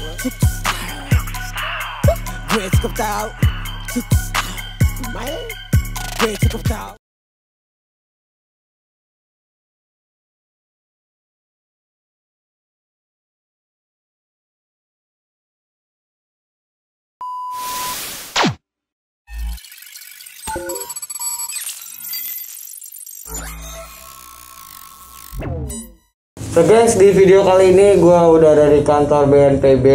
Gue cukup tahu. Gue cukup tahu. So guys, di video kali ini gue udah ada di kantor BNPB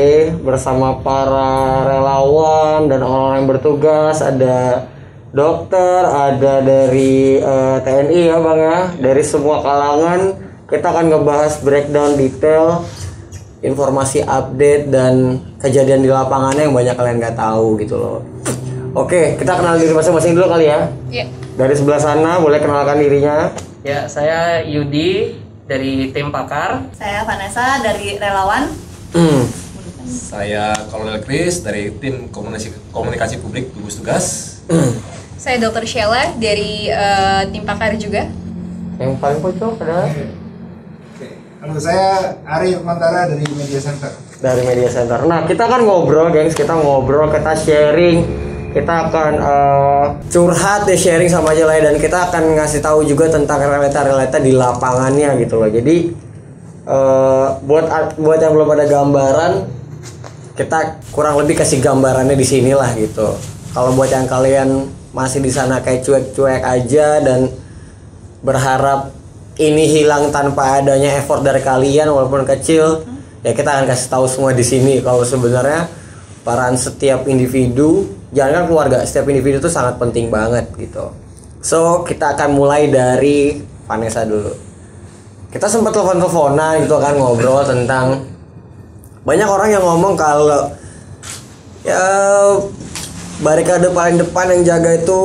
bersama para relawan dan orang-orang yang bertugas. Ada dokter, ada dari TNI ya bang ya, dari semua kalangan. Kita akan ngebahas breakdown detail, informasi update dan kejadian di lapangannya yang banyak kalian nggak tahu gitu loh. Oke, kita kenal diri masing-masing dulu kali ya. Iya. Dari sebelah sana boleh kenalkan dirinya. Ya, saya Yudi dari tim pakar. Saya Vanessa dari relawan. Saya Kolonel Chris dari tim komunikasi publik gugus tugas. Saya Dr. Sheila dari tim pakar juga. Yang paling pojok adalah Halo, saya Ari Mantara dari Media Center. Dari Media Center. Nah, kita kan ngobrol, gengs. Kita ngobrol, kita sharing. Kita akan curhat deh, sharing sama aja lah ya. Dan kita akan ngasih tahu juga tentang realita-realita di lapangannya gitu loh. Jadi buat yang belum ada gambaran, kita kurang lebih kasih gambarannya di sinilah gitu. Kalau buat yang kalian masih di sana kayak cuek-cuek aja dan berharap ini hilang tanpa adanya effort dari kalian walaupun kecil, ya kita akan kasih tahu semua di sini kalau sebenarnya peran setiap individu, jangan kan keluarga, setiap individu itu sangat penting banget gitu. So, kita akan mulai dari Vanessa dulu. Kita sempat telepon-teleponan gitu kan, ngobrol tentang banyak orang yang ngomong kalau ya barikade paling depan yang jaga itu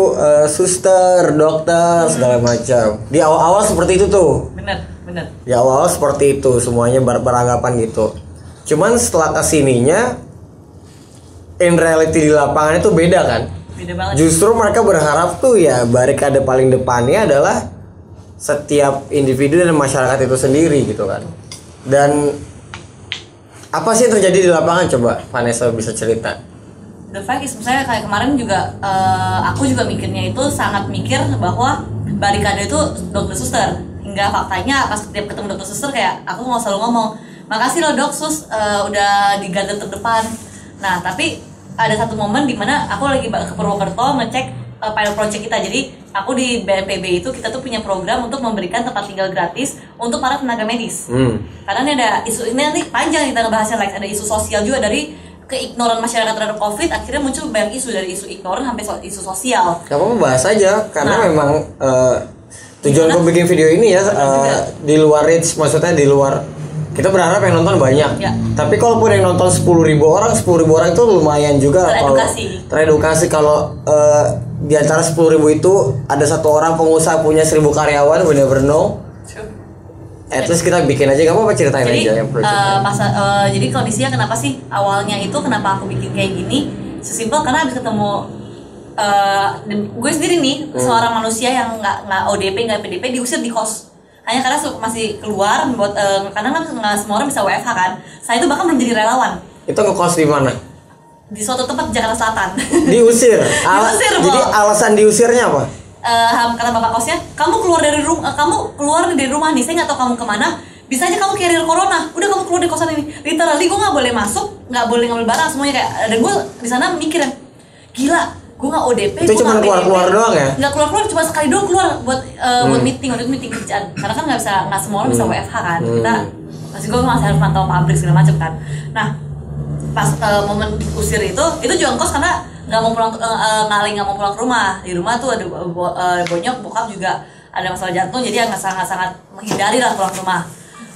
suster, dokter, segala macam. Di awal-awal seperti itu tuh. Bener. Di awal-awal seperti itu, semuanya beranggapan gitu. Cuman setelah kesininya, in reality di lapangan itu beda kan? Beda banget. Justru mereka berharap tuh ya barikade paling depannya adalah setiap individu dan masyarakat itu sendiri gitu kan. Dan apa sih yang terjadi di lapangan, coba Vanessa bisa cerita? The fact is, misalnya kayak kemarin juga aku juga mikirnya itu sangat mikir bahwa barikade itu dokter suster. Hingga faktanya pas setiap ketemu dokter suster kayak aku mau selalu ngomong, makasih loh dok sus udah di garda terdepan. Nah tapi ada satu momen dimana aku lagi ke Purwokerto ngecek pilot project kita. Jadi aku di BNPB itu kita tuh punya program untuk memberikan tempat tinggal gratis untuk para tenaga medis. Karena ini ada isu, ini nanti panjang kita ngebahasnya, like ada isu sosial juga dari keignoran masyarakat terhadap COVID. Akhirnya muncul banyak isu, dari isu ignoran sampai isu sosial. Kamu bahas aja karena memang tujuan gue bikin video ini ya di luar reach, maksudnya di luar, kita berharap yang nonton banyak ya. Tapi kalaupun yang nonton 10.000 orang itu lumayan juga teredukasi kalau di antara 10.000 itu ada satu orang pengusaha punya 1.000 karyawan, we never know. At least kita bikin aja, gak apa-apa, ceritain jadi, aja yang jadi kondisinya kenapa sih awalnya itu kenapa aku bikin kayak gini, sesimpel karena habis ketemu gue sendiri nih, seorang manusia yang nggak ODP nggak PDP diusir di kos hanya karena masih keluar buat karena nggak semua orang bisa WFH kan. Saya itu bahkan belum jadi relawan. Itu ngekos di mana? Di suatu tempat di Jakarta Selatan. Diusir. Diusir, jadi alasan diusirnya apa? Kata bapak kosnya, kamu keluar dari rumah nih, saya nggak tahu kamu kemana. Bisa aja kamu carrier corona, udah kamu keluar dari kosan ini. Literally gue nggak boleh masuk, nggak boleh ngambil barang semuanya kayak. Dan gue di sana mikirin, gila, gue nggak ODP. Itu cuma keluar doang ya? Nggak keluar, cuma sekali doang keluar buat meeting, waktu itu meeting kerjaan. Karena kan nggak semua orang bisa WFH kan. Kita masih gue masih harus pantau pabrik segala macam kan. Nah pas momen usir itu juga ngkos karena nggak mau pulang ke rumah. Di rumah tuh ada bonyok, bokap juga ada masalah jantung, jadi sangat menghindari lah pulang ke rumah.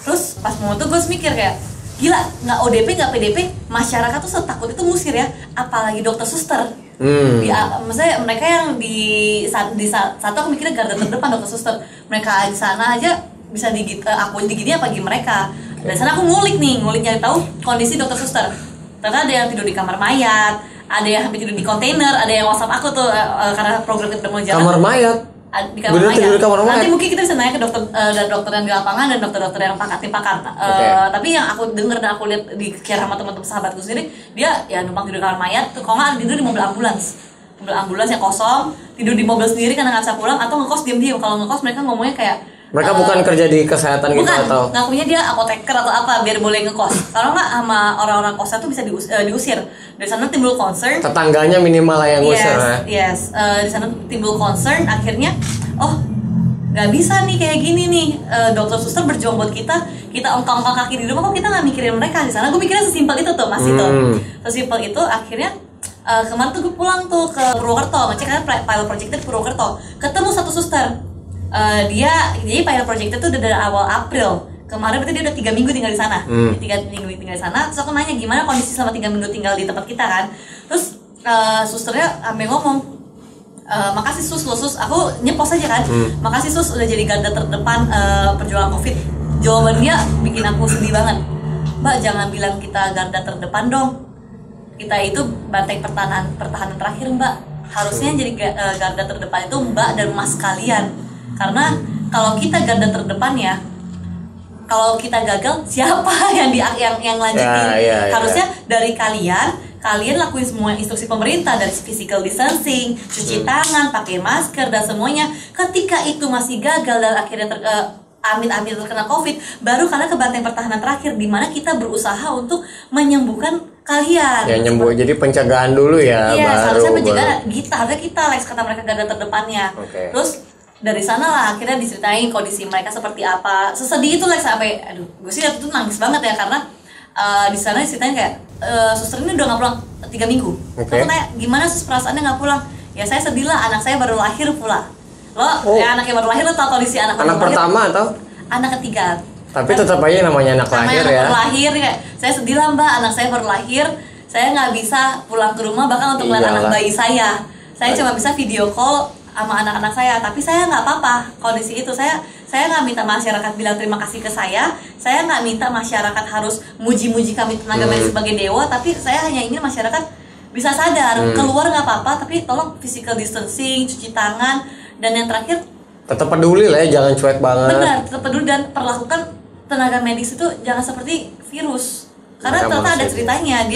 Terus pas momen itu gue mikir kayak, gila, nggak ODP nggak PDP, masyarakat tuh setakut itu ngusir ya, apalagi dokter suster. Maksudnya mereka yang di satu aku mikirnya garda terdepan dokter suster, mereka di sana aja bisa aku digini apalagi mereka. Dari sana aku ngulik nyari tahu kondisi dokter suster. Ternyata ada yang tidur di kamar mayat, ada yang hampir tidur di kontainer, ada yang WhatsApp aku tuh karena program kita mau jalan. Kamar mayat? di kamar Bener, mayat. tidur di kamar mayat. Nanti mungkin kita bisa nanya ke dokter yang di lapangan dan dokter-dokter yang tim pakar. Tapi yang aku dengar dan aku lihat di share sama teman-teman sahabatku sendiri, dia ya numpang tidur di kamar mayat, kalau nggak tidur di mobil ambulans yang kosong, tidur di mobil sendiri karena nggak bisa pulang, atau ngekos diam-diam. Kalau ngekos mereka ngomongnya kayak Mereka bukan kerja di kesehatan gitu bukan, atau? ngakunya dia apoteker atau apa biar boleh ngekos. Kalau nggak sama orang-orang kosnya tuh bisa diusir. Dari sana timbul concern. Tetangganya minimal lah yang ngusir ya. Yes, di sana timbul concern. Akhirnya, oh nggak bisa nih kayak gini nih. Dokter suster berjuang buat kita ongkang-ongkang kaki di rumah, kok kita nggak mikirin mereka di sana. Gue mikirnya sesimpel itu tuh Mas itu. Sesimpel itu akhirnya. Kemarin tuh gue pulang tuh ke Purwokerto, ngecek kan pilot project Purwokerto, ketemu satu suster. Jadi pilot project itu udah dari awal April kemarin, berarti dia udah 3 minggu tinggal di sana. 3 minggu tinggal di sana. Terus aku nanya gimana kondisi selama 3 minggu tinggal di tempat kita kan. Terus susternya sampai ngomong, makasih sus, aku nyepos aja kan. Makasih sus udah jadi garda terdepan perjuangan COVID. Jawaban dia bikin aku sedih banget. Mbak jangan bilang kita garda terdepan dong. Kita itu banteng pertahanan terakhir Mbak. Harusnya jadi garda terdepan itu Mbak dan Mas kalian. Karena kalau kita garda terdepan ya, kalau kita gagal siapa yang lanjutin? Harusnya dari kalian lakuin semua instruksi pemerintah, dari physical distancing, cuci tangan, pakai masker dan semuanya. Ketika itu masih gagal dan akhirnya amit-amit terkena COVID, baru kalian ke banteng pertahanan terakhir, di mana kita berusaha untuk menyembuhkan kalian. Ya jadi pencegahan dulu ya. Iya, baru, seharusnya pencegahan kita Lex, kata mereka garda terdepannya. Terus dari sana lah akhirnya diceritain kondisi mereka seperti apa. Sesedih itu Lex, sampai aduh gue sih waktu itu nangis banget ya, karena di sana diceritain kayak suster ini udah nggak pulang 3 minggu. Aku tanya gimana sus perasaannya nggak pulang? Ya saya sedih lah, anak saya baru lahir pula. Ya anaknya baru lahir, lo tau kondisi anak pertama atau anak ketiga. Tapi tetap aja namanya anak lahir ya. Baru lahir kayak saya sedih lah Mbak, anak saya baru lahir, saya nggak bisa pulang ke rumah bahkan untuk melihat anak bayi saya. Saya cuma bisa video call sama anak-anak saya, tapi saya nggak apa-apa kondisi itu. Saya nggak minta masyarakat bilang terima kasih ke saya nggak minta masyarakat harus muji-muji kami tenaga medis sebagai dewa, tapi saya hanya ingin masyarakat bisa sadar, keluar nggak apa-apa, tapi tolong physical distancing, cuci tangan, dan yang terakhir tetap peduli lah ya, jangan cuek banget. Benar, tetap peduli dan perlakukan tenaga medis itu jangan seperti virus, karena ternyata ada ceritanya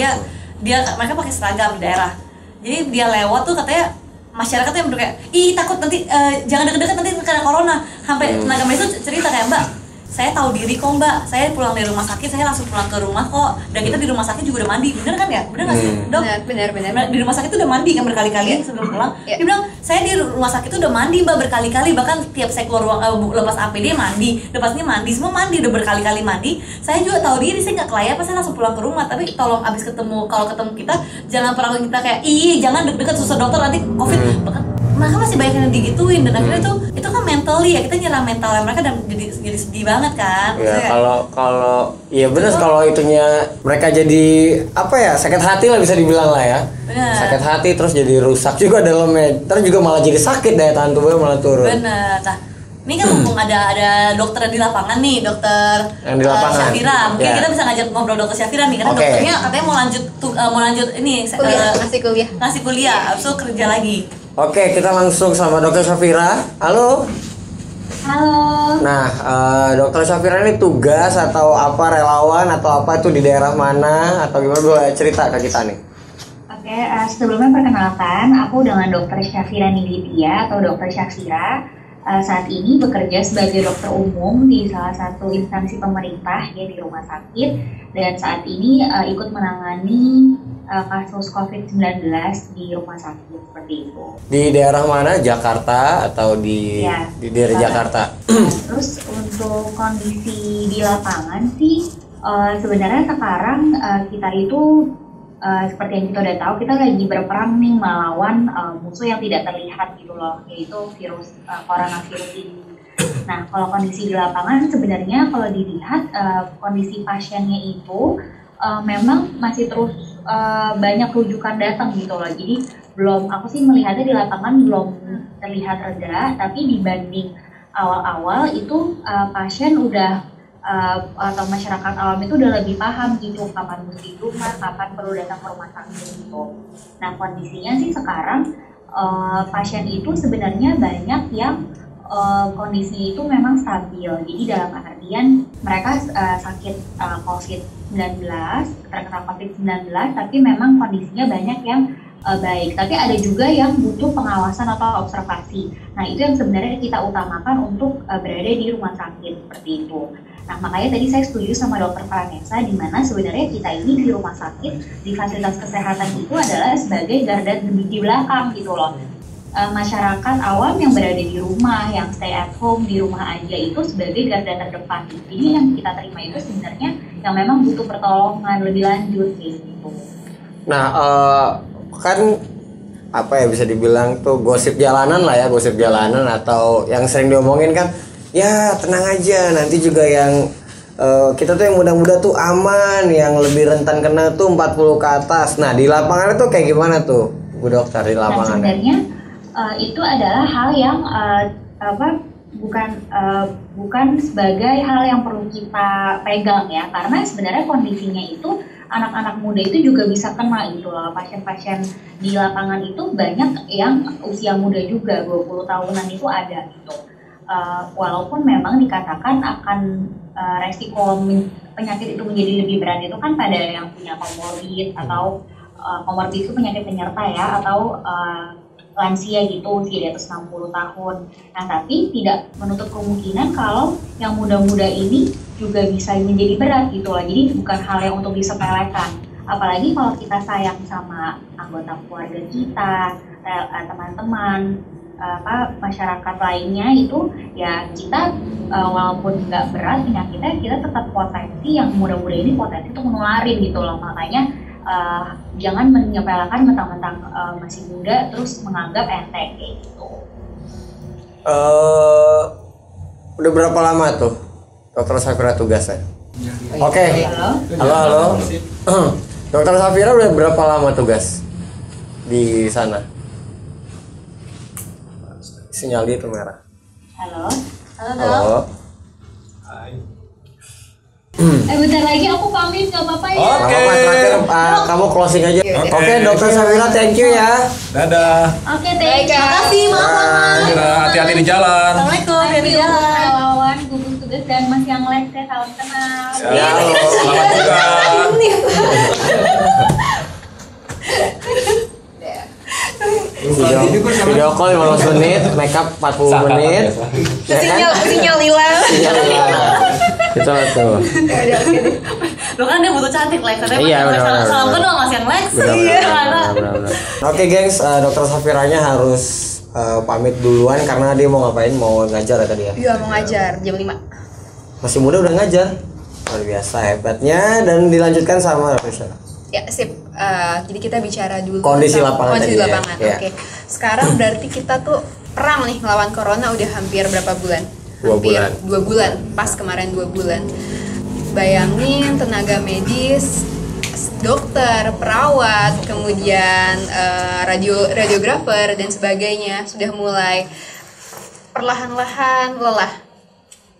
mereka pakai seragam di daerah, jadi dia lewat tuh katanya masyarakat yang kayak takut nanti jangan deket-deket nanti kena corona. Sampai tenaga medis itu cerita kayak Mbak, saya tahu diri kok Mbak, saya pulang dari rumah sakit saya langsung pulang ke rumah kok, dan kita di rumah sakit juga udah mandi, bener kan ya? Bener nggak sih Dok? Bener. Di rumah sakit tuh udah mandi kan berkali-kali sebelum pulang. Dia bilang saya di rumah sakit tuh udah mandi Mbak berkali-kali, bahkan tiap saya keluar ruang lepas APD mandi, lepas ini mandi, semua mandi, udah berkali-kali mandi. Saya juga tahu diri, saya nggak kelayapan, saya langsung pulang ke rumah. Tapi tolong abis kalau ketemu kita jangan pernah kita kayak jangan deket-deket suster dokter nanti COVID. Bahkan mereka masih banyak yang digituin, dan akhirnya itu kan mentally ya, kita nyerang mentalnya mereka dan jadi sedih banget kan. Ya kalau iya benar, kalau itunya mereka jadi apa ya, sakit hati lah bisa dibilang lah ya. Bener. Sakit hati terus jadi rusak juga dalamnya, terus juga malah jadi sakit, daya tahan tubuhnya malah turun. Bener. Nah, ini kan mumpung ada dokter di lapangan nih, dokter yang di lapangan. Syafira. Mungkin kita bisa ngajak ngobrol dokter Syafira nih, karena dokternya katanya mau lanjut ini ngasih kuliah, habis itu kerja lagi. Oke, kita langsung sama dokter Syafira. Halo. Nah, dokter Syafira ini tugas atau apa, relawan atau apa itu di daerah mana atau gimana, boleh cerita ke kita nih? Oke, sebelumnya perkenalkan, aku dengan dokter Syafira Niditya atau dokter Syafira. Saat ini bekerja sebagai dokter umum di salah satu instansi pemerintah ya di rumah sakit, dan saat ini ikut menangani kasus COVID-19 di rumah sakit seperti itu. Di daerah mana? Jakarta atau di daerah Jakarta? Terus untuk kondisi di lapangan sih sebenarnya sekarang kita itu seperti yang kita udah tahu, kita lagi berperang nih melawan musuh yang tidak terlihat gitu loh, yaitu virus coronavirus ini. Nah, kalau kondisi di lapangan sebenarnya kalau dilihat kondisi pasiennya itu memang masih terus banyak rujukan datang gitu loh. Jadi aku sih melihatnya di lapangan belum terlihat reda, tapi dibanding awal-awal itu pasien udah atau masyarakat awam itu udah lebih paham gitu kapan mesti di rumah, kapan perlu datang ke rumah sakit gitu. Nah, kondisinya sih sekarang pasien itu sebenarnya banyak yang kondisi itu memang stabil. Jadi dalam artian mereka sakit COVID-19, terkena COVID-19, tapi memang kondisinya banyak yang baik. Tapi ada juga yang butuh pengawasan atau observasi. Nah, itu yang sebenarnya kita utamakan untuk berada di rumah sakit seperti itu. Nah, makanya tadi saya setuju sama Dokter Vanessa, di mana sebenarnya kita ini di rumah sakit, di fasilitas kesehatan itu adalah sebagai garda di belakang gitu loh. Masyarakat awam yang berada di rumah, yang stay at home di rumah aja itu sebagai garda terdepan. Jadi yang kita terima itu sebenarnya yang memang butuh pertolongan lebih lanjut gitu. Nah, kan apa ya bisa dibilang tuh gosip jalanan lah ya, gosip jalanan atau yang sering diomongin kan, ya tenang aja nanti juga yang kita tuh yang muda-muda tuh aman, yang lebih rentan kena tuh 40 ke atas. Nah, di lapangan itu kayak gimana tuh Bu Dokter di lapangan? Nah, sebenarnya itu adalah hal yang bukan sebagai hal yang perlu kita pegang ya, karena sebenarnya kondisinya itu anak-anak muda itu juga bisa kena gitu loh. Pasien-pasien di lapangan itu banyak yang usia muda juga, 20 tahunan itu ada gitu. Walaupun memang dikatakan akan resiko penyakit itu menjadi lebih berat itu kan pada yang punya komorbid atau komorbid itu penyakit penyerta ya, atau lansia gitu, usia di atas 60 tahun. Nah, tapi tidak menutup kemungkinan kalau yang muda-muda ini juga bisa menjadi berat gitu lah. Jadi bukan hal yang untuk disepelekan. Apalagi kalau kita sayang sama anggota keluarga kita, teman-teman, masyarakat lainnya itu, ya kita walaupun nggak berat penyakitnya, kita tetap potensi yang muda-muda ini potensi untuk menularin gitu loh. Makanya jangan menyepelekan mentang-mentang masih muda terus menganggap enteng kayak gitu. Udah berapa lama tuh Dokter Safira tugasnya? Oke. Halo. Dokter Safira udah berapa lama tugas di sana? Sinyal dia tuh merah. Halo. Halo. Bentar lagi aku pamit, nggak apa-apa ya? Oke. Terakhir kamu closing aja. Oke, Dokter Safira, thank you ya. Dadah. Oke, thank you. Terima kasih, maaf. Hati-hati di jalan. Assalamualaikum, hati-hati di jalan. Relawan gugus tugas dan Mas yang Lex, saya salam kenal. Ya, selamat juga. Video call 15 menit, makeup 40 menit. Sinyal hilang. Itu tuh. Lo kan dia butuh cantik Lex, katanya Iya, benar. salam kenal Mas yang Lex. Benar. Oke, gengs, Dokter Safiranya harus pamit duluan karena dia mau ngapain? Mau ngajar ya tadi ya? Iya, mau ngajar jam 5. Masih muda udah ngajar. Luar biasa hebatnya, dan dilanjutkan sama Rafisha. Ya, sip. Jadi kita bicara dulu Kondisi tentang lapangan kondisi tadi ya. lapangan. Iya. Oke. Sekarang berarti kita tuh perang nih melawan corona udah hampir berapa bulan? 2 bulan. 2 bulan. Pas kemarin 2 bulan. Bayangin tenaga medis, dokter, perawat, kemudian radiografer dan sebagainya sudah mulai perlahan-lahan lelah.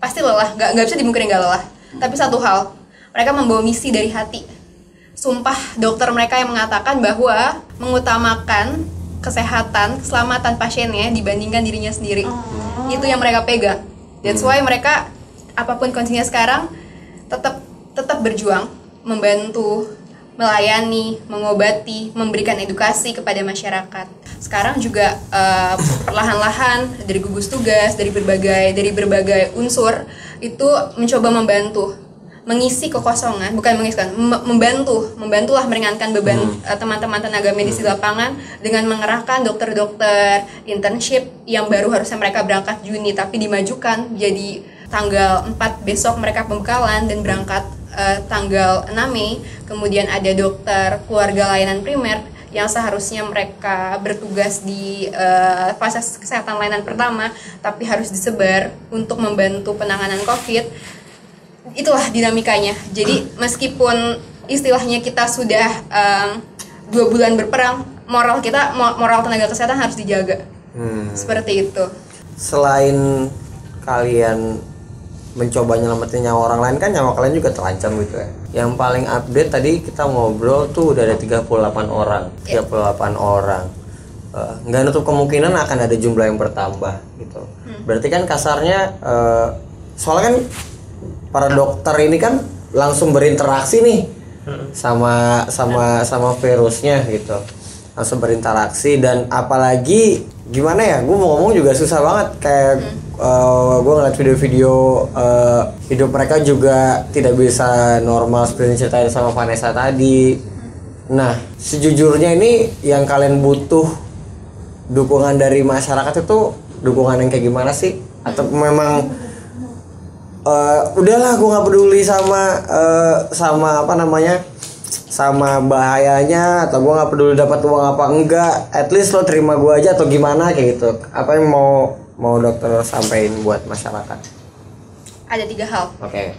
Pasti lelah, nggak bisa dimungkiri nggak lelah. Tapi satu hal, mereka membawa misi dari hati. Sumpah dokter mereka yang mengatakan bahwa mengutamakan kesehatan, keselamatan pasiennya dibandingkan dirinya sendiri. Itu yang mereka pegang. That's why mereka apapun kondisinya sekarang tetap berjuang, membantu, melayani, mengobati, memberikan edukasi kepada masyarakat. Sekarang juga perlahan-lahan dari gugus tugas, dari berbagai unsur itu mencoba membantu, mengisi kekosongan, bukan mengisikan, membantulah meringankan beban teman-teman tenaga medis di lapangan dengan mengerahkan dokter-dokter internship yang baru harusnya mereka berangkat Juni tapi dimajukan jadi tanggal 4 besok mereka pembekalan dan berangkat tanggal 6 Mei. Kemudian ada dokter keluarga layanan primer yang seharusnya mereka bertugas di fase kesehatan layanan pertama tapi harus disebar untuk membantu penanganan COVID. Itulah dinamikanya. Jadi meskipun istilahnya kita sudah 2 bulan berperang, moral tenaga kesehatan harus dijaga. Seperti itu. Selain kalian mencoba nyelamatin nyawa orang lain, kan nyawa kalian juga terancam gitu ya. Yang paling update tadi kita ngobrol tuh udah ada 38 orang. 38 orang. nggak nutup kemungkinan akan ada jumlah yang bertambah gitu. Berarti kan kasarnya soalnya kan para dokter ini kan langsung berinteraksi nih sama virusnya gitu, langsung berinteraksi. Dan apalagi gimana ya, gue mau ngomong juga susah banget kayak gue ngeliat video-video hidup mereka juga tidak bisa normal seperti yang ceritain sama Vanessa tadi. Nah, sejujurnya ini yang kalian butuh dukungan dari masyarakat itu dukungan yang kayak gimana sih? Atau memang udahlah gue nggak peduli sama apa namanya, sama bahayanya, atau gue nggak peduli dapat uang apa enggak, at least lo terima gue aja atau gimana kayak gitu. Apa yang mau dokter sampaikan buat masyarakat? Ada 3 hal. Oke.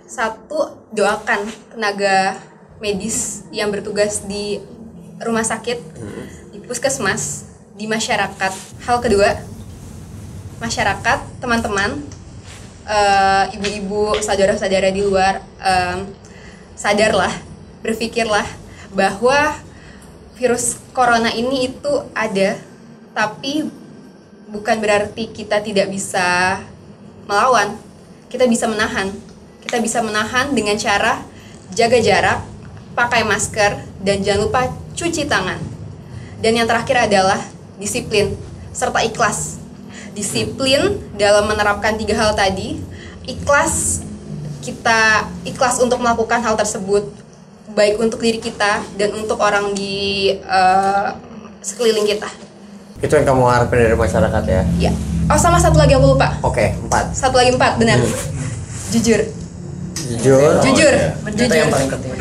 Satu, doakan tenaga medis yang bertugas di rumah sakit, di puskesmas, di masyarakat. Hal kedua, masyarakat, teman-teman, ibu-ibu, saudara-saudara di luar, sadarlah, berpikirlah bahwa virus corona ini itu ada, tapi bukan berarti kita tidak bisa melawan. Kita bisa menahan. Kita bisa menahan dengan cara jaga jarak, pakai masker, dan jangan lupa cuci tangan. Dan yang terakhir adalah disiplin serta ikhlas. Disiplin dalam menerapkan 3 hal tadi, ikhlas untuk melakukan hal tersebut, baik untuk diri kita dan untuk orang di sekeliling kita. Itu yang kamu harapin dari masyarakat ya? Ya. Oh, sama satu lagi aku lupa. Oke, 4. Satu lagi 4, benar. Jujur. Jujur. Jujur. Itu yang paling penting.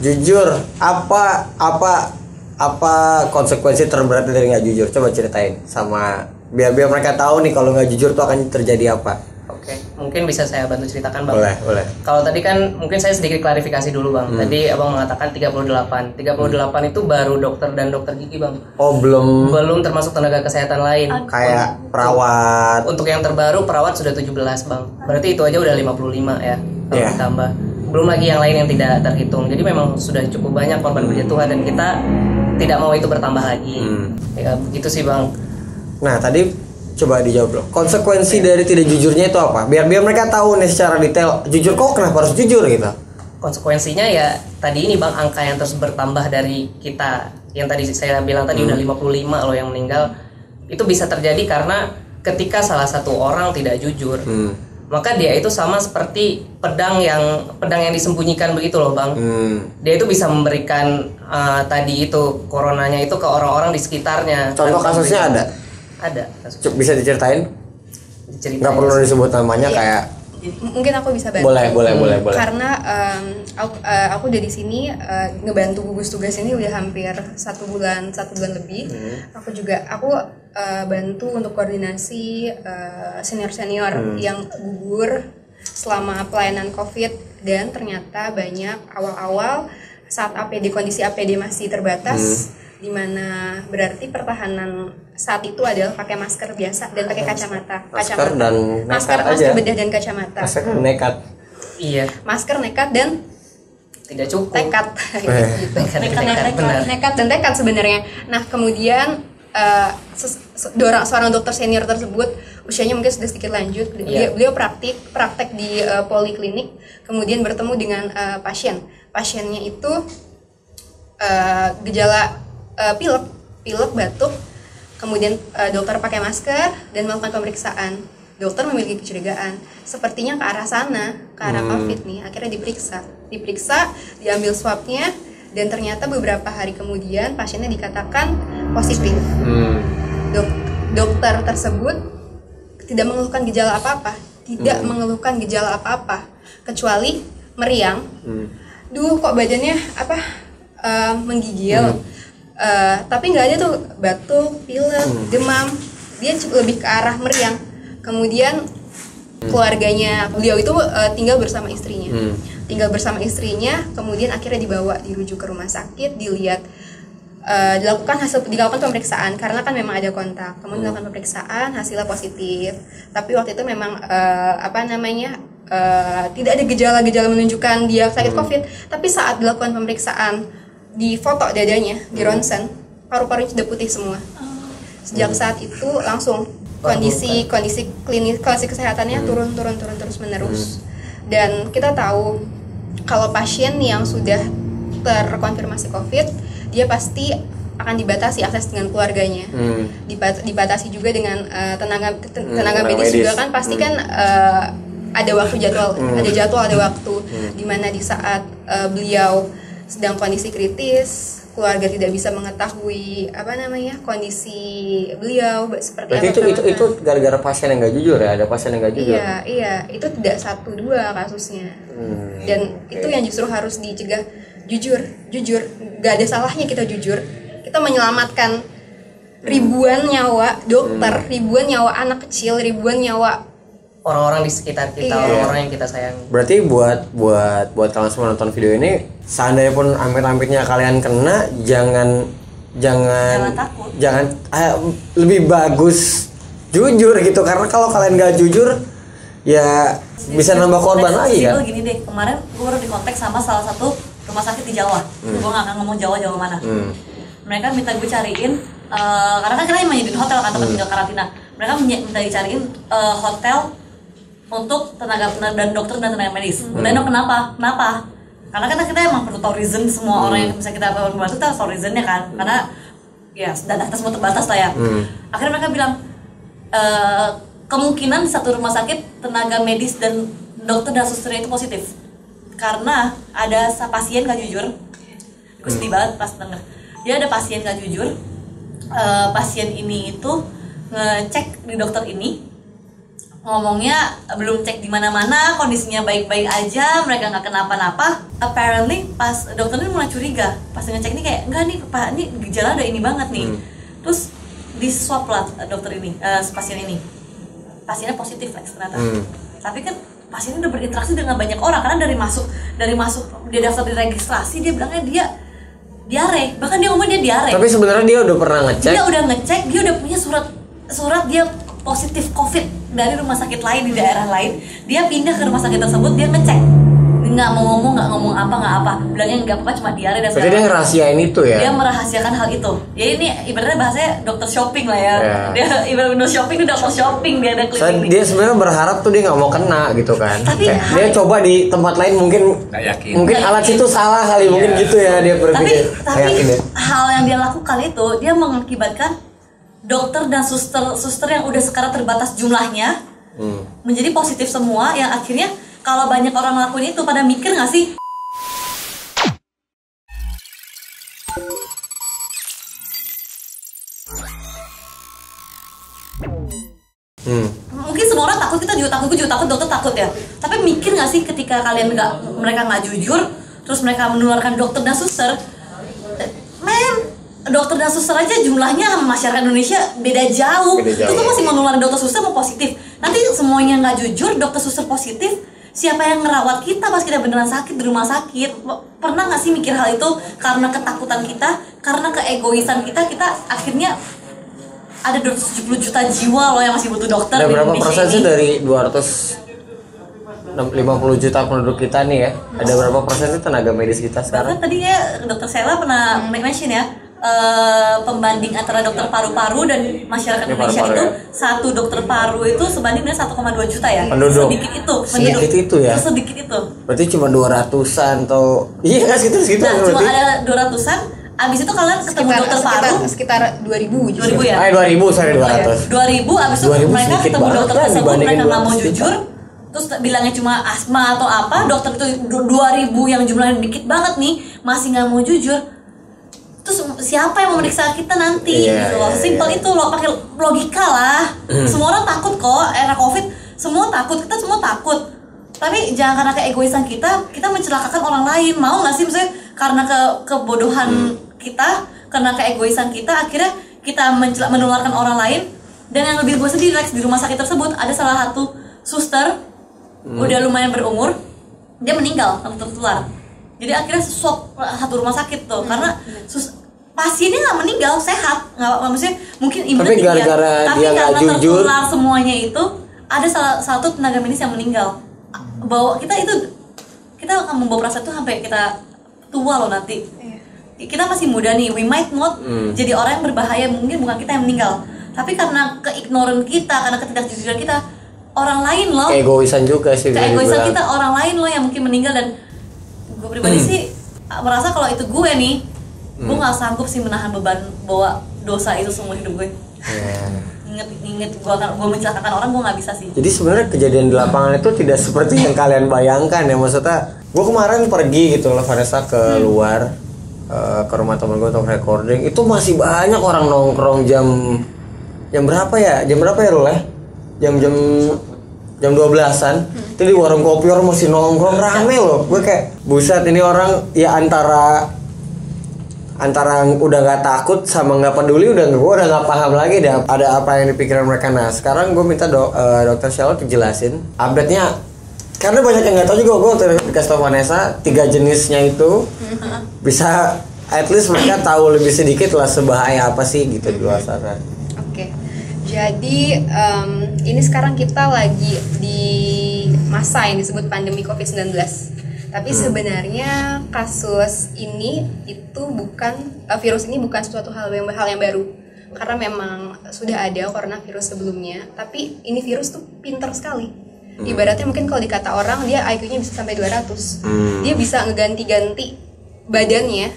Jujur, apa konsekuensi terberat dari nggak jujur? Coba ceritain sama biar mereka tahu nih kalau nggak jujur tuh akan terjadi apa. Oke, mungkin bisa saya bantu ceritakan, Bang. Boleh. Kalau tadi kan mungkin saya sedikit klarifikasi dulu, Bang. Tadi Abang mengatakan 38 itu baru dokter dan dokter gigi, Bang. Oh, belum termasuk tenaga kesehatan lain. kayak perawat. Untuk yang terbaru perawat sudah 17, Bang. Berarti itu aja udah 55 ya kalau Iya. ditambah. Belum lagi yang lain yang tidak terhitung. Jadi memang sudah cukup banyak korban berjatuhan dan kita tidak mau itu bertambah lagi. Ya begitu sih, Bang. Nah, tadi coba dijawab loh. Konsekuensi dari tidak jujurnya itu apa? Biar mereka tahu nih secara detail. Jujur kok kenapa harus jujur gitu? Konsekuensinya ya tadi ini, Bang, angka yang terus bertambah dari kita. Yang tadi saya bilang tadi udah 55 loh yang meninggal. Itu bisa terjadi karena ketika salah satu orang tidak jujur. Maka dia itu sama seperti pedang yang disembunyikan begitu loh, Bang. Dia itu bisa memberikan tadi itu coronanya itu ke orang-orang di sekitarnya. Contoh kasusnya ada? Ada. Bisa diceritain? Nggak perlu disebut namanya. Iya. Kayak Mungkin aku bisa bantu. Boleh. Karena aku udah di sini ngebantu gugus tugas ini udah hampir 1 bulan lebih. Aku bantu untuk koordinasi senior yang gugur selama pelayanan COVID, dan ternyata banyak awal-awal saat kondisi APD masih terbatas, di mana berarti pertahanan saat itu adalah pakai masker biasa dan pakai kacamata. Masker bedah dan kacamata. masker nekat. Iya. Masker nekat dan Tidak cukup. Nekat. Benar. Nekat dan tekad sebenarnya. Nah, kemudian seorang dokter senior tersebut usianya mungkin sudah sedikit lanjut. Beliau praktek di poliklinik, kemudian bertemu dengan pasien. Pasiennya itu gejala pilek, batuk. Kemudian dokter pakai masker dan melakukan pemeriksaan. Dokter memiliki kecurigaan, sepertinya ke arah sana, ke arah COVID nih. Akhirnya diperiksa, diambil swabnya, dan ternyata beberapa hari kemudian pasiennya dikatakan positif. Dokter tersebut tidak mengeluhkan gejala apa-apa, kecuali meriang. Duh, kok badannya menggigil. Tapi nggak ada tuh batuk, pilek, demam. Dia lebih ke arah meriang. Kemudian keluarganya beliau itu tinggal bersama istrinya. Kemudian akhirnya dirujuk ke rumah sakit, dilakukan pemeriksaan karena kan memang ada kontak. Kemudian dilakukan pemeriksaan, hasilnya positif. Tapi waktu itu memang tidak ada gejala-gejala menunjukkan dia sakit COVID. Tapi saat dilakukan pemeriksaan di foto dadanya, di ronsen, paru-parunya sudah putih semua. Sejak saat itu langsung kondisi kesehatannya turun terus menerus. Dan kita tahu kalau pasien yang sudah terkonfirmasi COVID, dia pasti akan dibatasi akses dengan keluarganya. Dibatasi juga dengan tenaga medis juga kan pasti kan ada waktu jadwal, ada waktu di mana di saat beliau sedang kondisi kritis, keluarga tidak bisa mengetahui kondisi beliau seperti berarti apa. itu gara-gara pasien yang nggak jujur ya, ada pasien yang nggak jujur. Iya, itu tidak 1-2 kasusnya. Dan itu yang justru harus dicegah. Jujur, nggak ada salahnya kita jujur. Kita menyelamatkan ribuan nyawa dokter, ribuan nyawa anak kecil, ribuan nyawa orang-orang di sekitar kita, orang-orang yang kita sayangi. Berarti buat kalian semua nonton video ini, seandainya pun amit-amitnya kalian kena, jangan takut. Lebih bagus jujur gitu, karena kalau kalian nggak jujur ya bisa nambah korban lagi kan. Gini deh, kemarin gue baru di kontak sama salah satu rumah sakit di Jawa. Gue nggak akan ngomong Jawa mana. Mereka minta gue cariin, karena kan kita yang nyediain hotel kan tempat tinggal karantina. Mereka minta dicariin hotel untuk tenaga dan dokter dan tenaga medis. Udah kenapa? Karena kita emang perlu tahu reason, semua orang yang bisa kita bantu kita harus tahu reasonnya kan. Karena ya dana kita semua terbatas lah ya. Akhirnya mereka bilang kemungkinan di satu rumah sakit tenaga medis dan dokter dan susternya itu positif. Karena ada pasien gak jujur. Gue sedih banget pas denger. Dia ada pasien gak jujur. Pasien ini itu ngecek di dokter ini, ngomongnya belum cek di mana-mana, kondisinya baik-baik aja, mereka nggak kenapa-napa. Apparently pas dokter ini mulai curiga, pas ngecek ini kayak enggak nih pak, ini gejala ada ini banget nih. Terus di swab lah dokter ini, pasien ini, pasiennya positif ternyata. Tapi kan pasiennya udah berinteraksi dengan banyak orang, karena dari masuk dia daftar di registrasi dia bilangnya dia diare, bahkan dia ngomong dia diare. Tapi sebenarnya dia udah pernah ngecek. Dia udah punya surat dia positif COVID dari rumah sakit lain di daerah lain. Dia pindah ke rumah sakit tersebut, dia ngecek, nggak ngomong apa, bilangnya nggak apa-apa, cuma diare dan segala. Jadi dia ngerahasiain itu ya? Dia merahasiakan hal itu. Ya ini ibaratnya bahasanya dokter shopping lah ya. Dia ibarat window shopping, dia dokter shopping, dia ada klinik. Dia sebenarnya berharap tuh dia nggak mau kena gitu kan. Tapi dia coba di tempat lain mungkin alat situ salah kali, mungkin gitu ya dia berpikir. Tapi hal yang dia lakukan itu dia mengakibatkan dokter dan suster yang udah sekarang terbatas jumlahnya menjadi positif semua, yang akhirnya kalau banyak orang ngelakuin itu pada mikir nggak sih? Mungkin semua orang takut, kita juga takut, gue juga takut, dokter takut ya. Tapi mikir nggak sih ketika mereka nggak jujur, terus mereka menularkan dokter dan suster, dokter dan suster aja jumlahnya sama masyarakat Indonesia beda jauh. Itu tuh masih menularin dokter suster mau positif. Nanti semuanya nggak jujur, dokter suster positif, siapa yang ngerawat kita pas kita beneran sakit di rumah sakit? Pernah nggak sih mikir hal itu? Karena ketakutan kita, karena keegoisan kita akhirnya ada 270 juta jiwa loh yang masih butuh dokter. Ada berapa persen sih dari 250 juta penduduk kita nih ya? Ada berapa persen sih tenaga medis kita sekarang? Bahkan tadi ya dokter Sela pernah mention ya, pembanding antara dokter paru-paru dan masyarakat Indonesia itu ya? Satu dokter paru itu sebanding dengan 1,2 juta ya penduduk. Sedikit itu berarti cuma 200-an atau iya nggak segitu cuma ada 200-an. Abis itu kalian ketemu dokter paru sekitar 2000 ya? 200 abis itu mereka ketemu dokter tersebut, mereka nggak mau jujur, terus bilangnya cuma asma atau apa. Dokter itu 2000 yang jumlahnya dikit banget nih masih nggak mau jujur. Terus siapa yang memeriksa kita nanti? Gitu loh. Simpel itu loh, pakai logika lah. Semua orang takut kok, era COVID semua takut, kita semua takut. Tapi jangan karena keegoisan kita mencelakakan orang lain. Mau nggak sih, misalnya karena kebodohan kita, karena keegoisan kita, akhirnya kita menularkan orang lain. Dan yang lebih gue sedih, Lex, di rumah sakit tersebut ada salah satu suster udah lumayan berumur, dia meninggal tertular. Jadi akhirnya swab satu rumah sakit tuh, karena pasiennya nggak meninggal, sehat, nggak, maksudnya mungkin imunnya tinggi ya, tapi karena tertular semuanya itu, ada salah satu tenaga medis yang meninggal. Bahwa kita akan membawa perasaan itu sampai kita tua loh nanti. kita masih muda nih, we might not jadi orang yang berbahaya, mungkin bukan kita yang meninggal, tapi karena keignoran kita, karena ketidakjujuran kita, orang lain loh, Keegoisan juga sih. bisa keegoisan dibilang. kita, orang lain loh yang mungkin meninggal. Dan gue pribadi sih merasa kalau itu gue nih, gue nggak sanggup sih menahan beban bawa dosa itu semua hidup gue. Inget gue mencelakakan orang, gue nggak bisa sih. Jadi sebenarnya kejadian di lapangan itu tidak seperti yang kalian bayangkan ya. Maksudnya gue kemarin pergi gitu loh Vanessa ke luar, ke rumah temen gue untuk recording. Itu masih banyak orang nongkrong jam berapa ya? Jam berapa ya Rul ya? Jam 12-an. Itu di warung kopi orang masih nongkrong rame loh. Gue kayak buset, ini orang ya antara udah nggak takut sama nggak peduli, gue udah nggak paham lagi deh ada apa yang dipikiran mereka. Nah sekarang gue minta dokter Charlotte jelasin update-nya, karena banyak yang nggak tahu juga. Gue dikasih tau Vanessa 3 jenisnya itu bisa at least mereka tahu lebih sedikit lah sebahaya apa sih gitu di luar sana. Oke. Jadi ini sekarang kita lagi di masa yang disebut pandemi COVID-19. Tapi sebenarnya kasus ini itu bukan virus ini bukan suatu hal yang baru, karena memang sudah ada coronavirus sebelumnya. Tapi ini virus tuh pintar sekali. Ibaratnya mungkin kalau dikata orang dia IQ-nya bisa sampai 200. Dia bisa ngeganti-ganti badannya,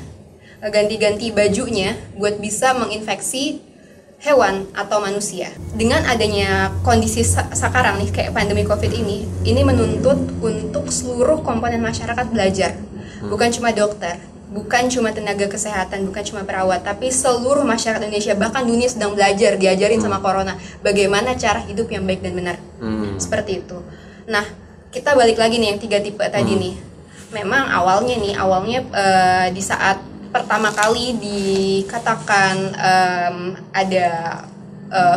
ngeganti-ganti bajunya buat bisa menginfeksi hewan atau manusia. Dengan adanya kondisi sekarang nih kayak pandemi COVID ini menuntut untuk seluruh komponen masyarakat belajar. Bukan cuma dokter, bukan cuma tenaga kesehatan, bukan cuma perawat, tapi seluruh masyarakat Indonesia, bahkan dunia sedang belajar, diajarin sama corona bagaimana cara hidup yang baik dan benar. Seperti itu. Nah, kita balik lagi nih yang 3 tipe tadi nih. Memang awalnya di saat pertama kali dikatakan ada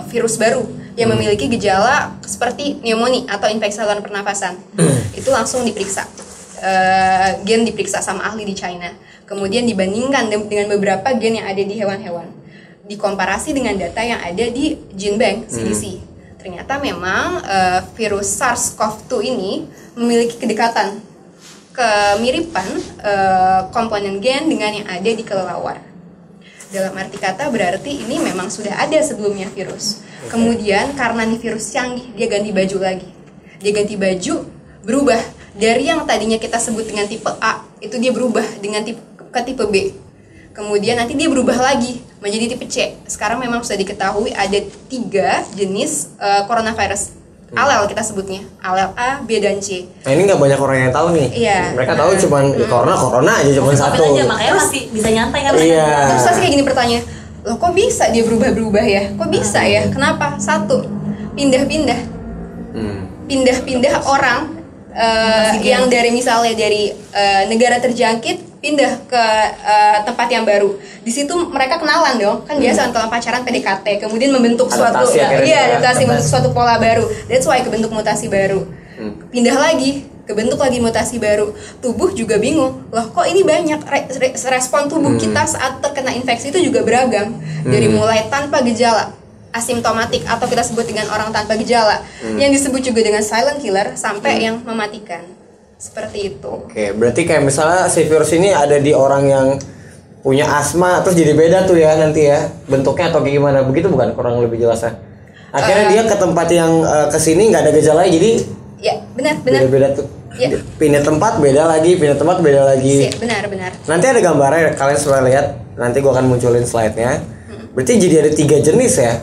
virus baru yang memiliki gejala seperti pneumonia atau infeksi saluran pernafasan, itu langsung diperiksa, gen diperiksa sama ahli di China, kemudian dibandingkan dengan beberapa gen yang ada di hewan-hewan, dikomparasi dengan data yang ada di GenBank CDC. Ternyata memang virus SARS-CoV-2 ini memiliki kedekatan, kemiripan komponen gen dengan yang ada di kelelawar. Dalam arti kata berarti ini memang sudah ada sebelumnya virus. Kemudian karena ini virus canggih, dia ganti baju lagi. Dia ganti baju, berubah dari yang tadinya kita sebut dengan tipe A, itu dia berubah dengan ke tipe B. Kemudian nanti dia berubah lagi menjadi tipe C. Sekarang memang sudah diketahui ada 3 jenis coronavirus. Alel kita sebutnya, alel A, B, dan C. Nah ini nggak banyak orang yang tahu nih. Iya. Mereka tahu cuman corona aja cuman satu. Aja, makanya masih bisa nyantai kan. Iya. Terus pasti kayak gini pertanyaan, loh kok bisa dia berubah-berubah ya? Kok bisa ya? Kenapa? 1, pindah-pindah. Pindah-pindah orang yang dari misalnya dari negara terjangkit pindah ke tempat yang baru. Di situ mereka kenalan dong. Kan biasa kalau pacaran PDKT, kemudian membentuk adaptasi membentuk suatu pola baru. That's why kebentuk mutasi baru. Pindah lagi, kebentuk lagi mutasi baru. Tubuh juga bingung. Loh, kok ini banyak respon tubuh kita saat terkena infeksi itu juga beragam. Dari mulai tanpa gejala, asimptomatik atau kita sebut dengan orang tanpa gejala, yang disebut juga dengan silent killer, sampai yang mematikan. Seperti itu. Oke, berarti kayak misalnya si virus ini ada di orang yang punya asma, terus jadi beda tuh ya nanti ya bentuknya atau gimana, begitu bukan kurang lebih jelasnya? Akhirnya dia ke tempat yang kesini nggak ada gejala, jadi ya benar. Beda tuh. Ya. Pindah tempat beda lagi, Ya, benar. Nanti ada gambarnya, kalian sudah lihat. Nanti gua akan munculin slide-nya. Berarti jadi ada 3 jenis ya.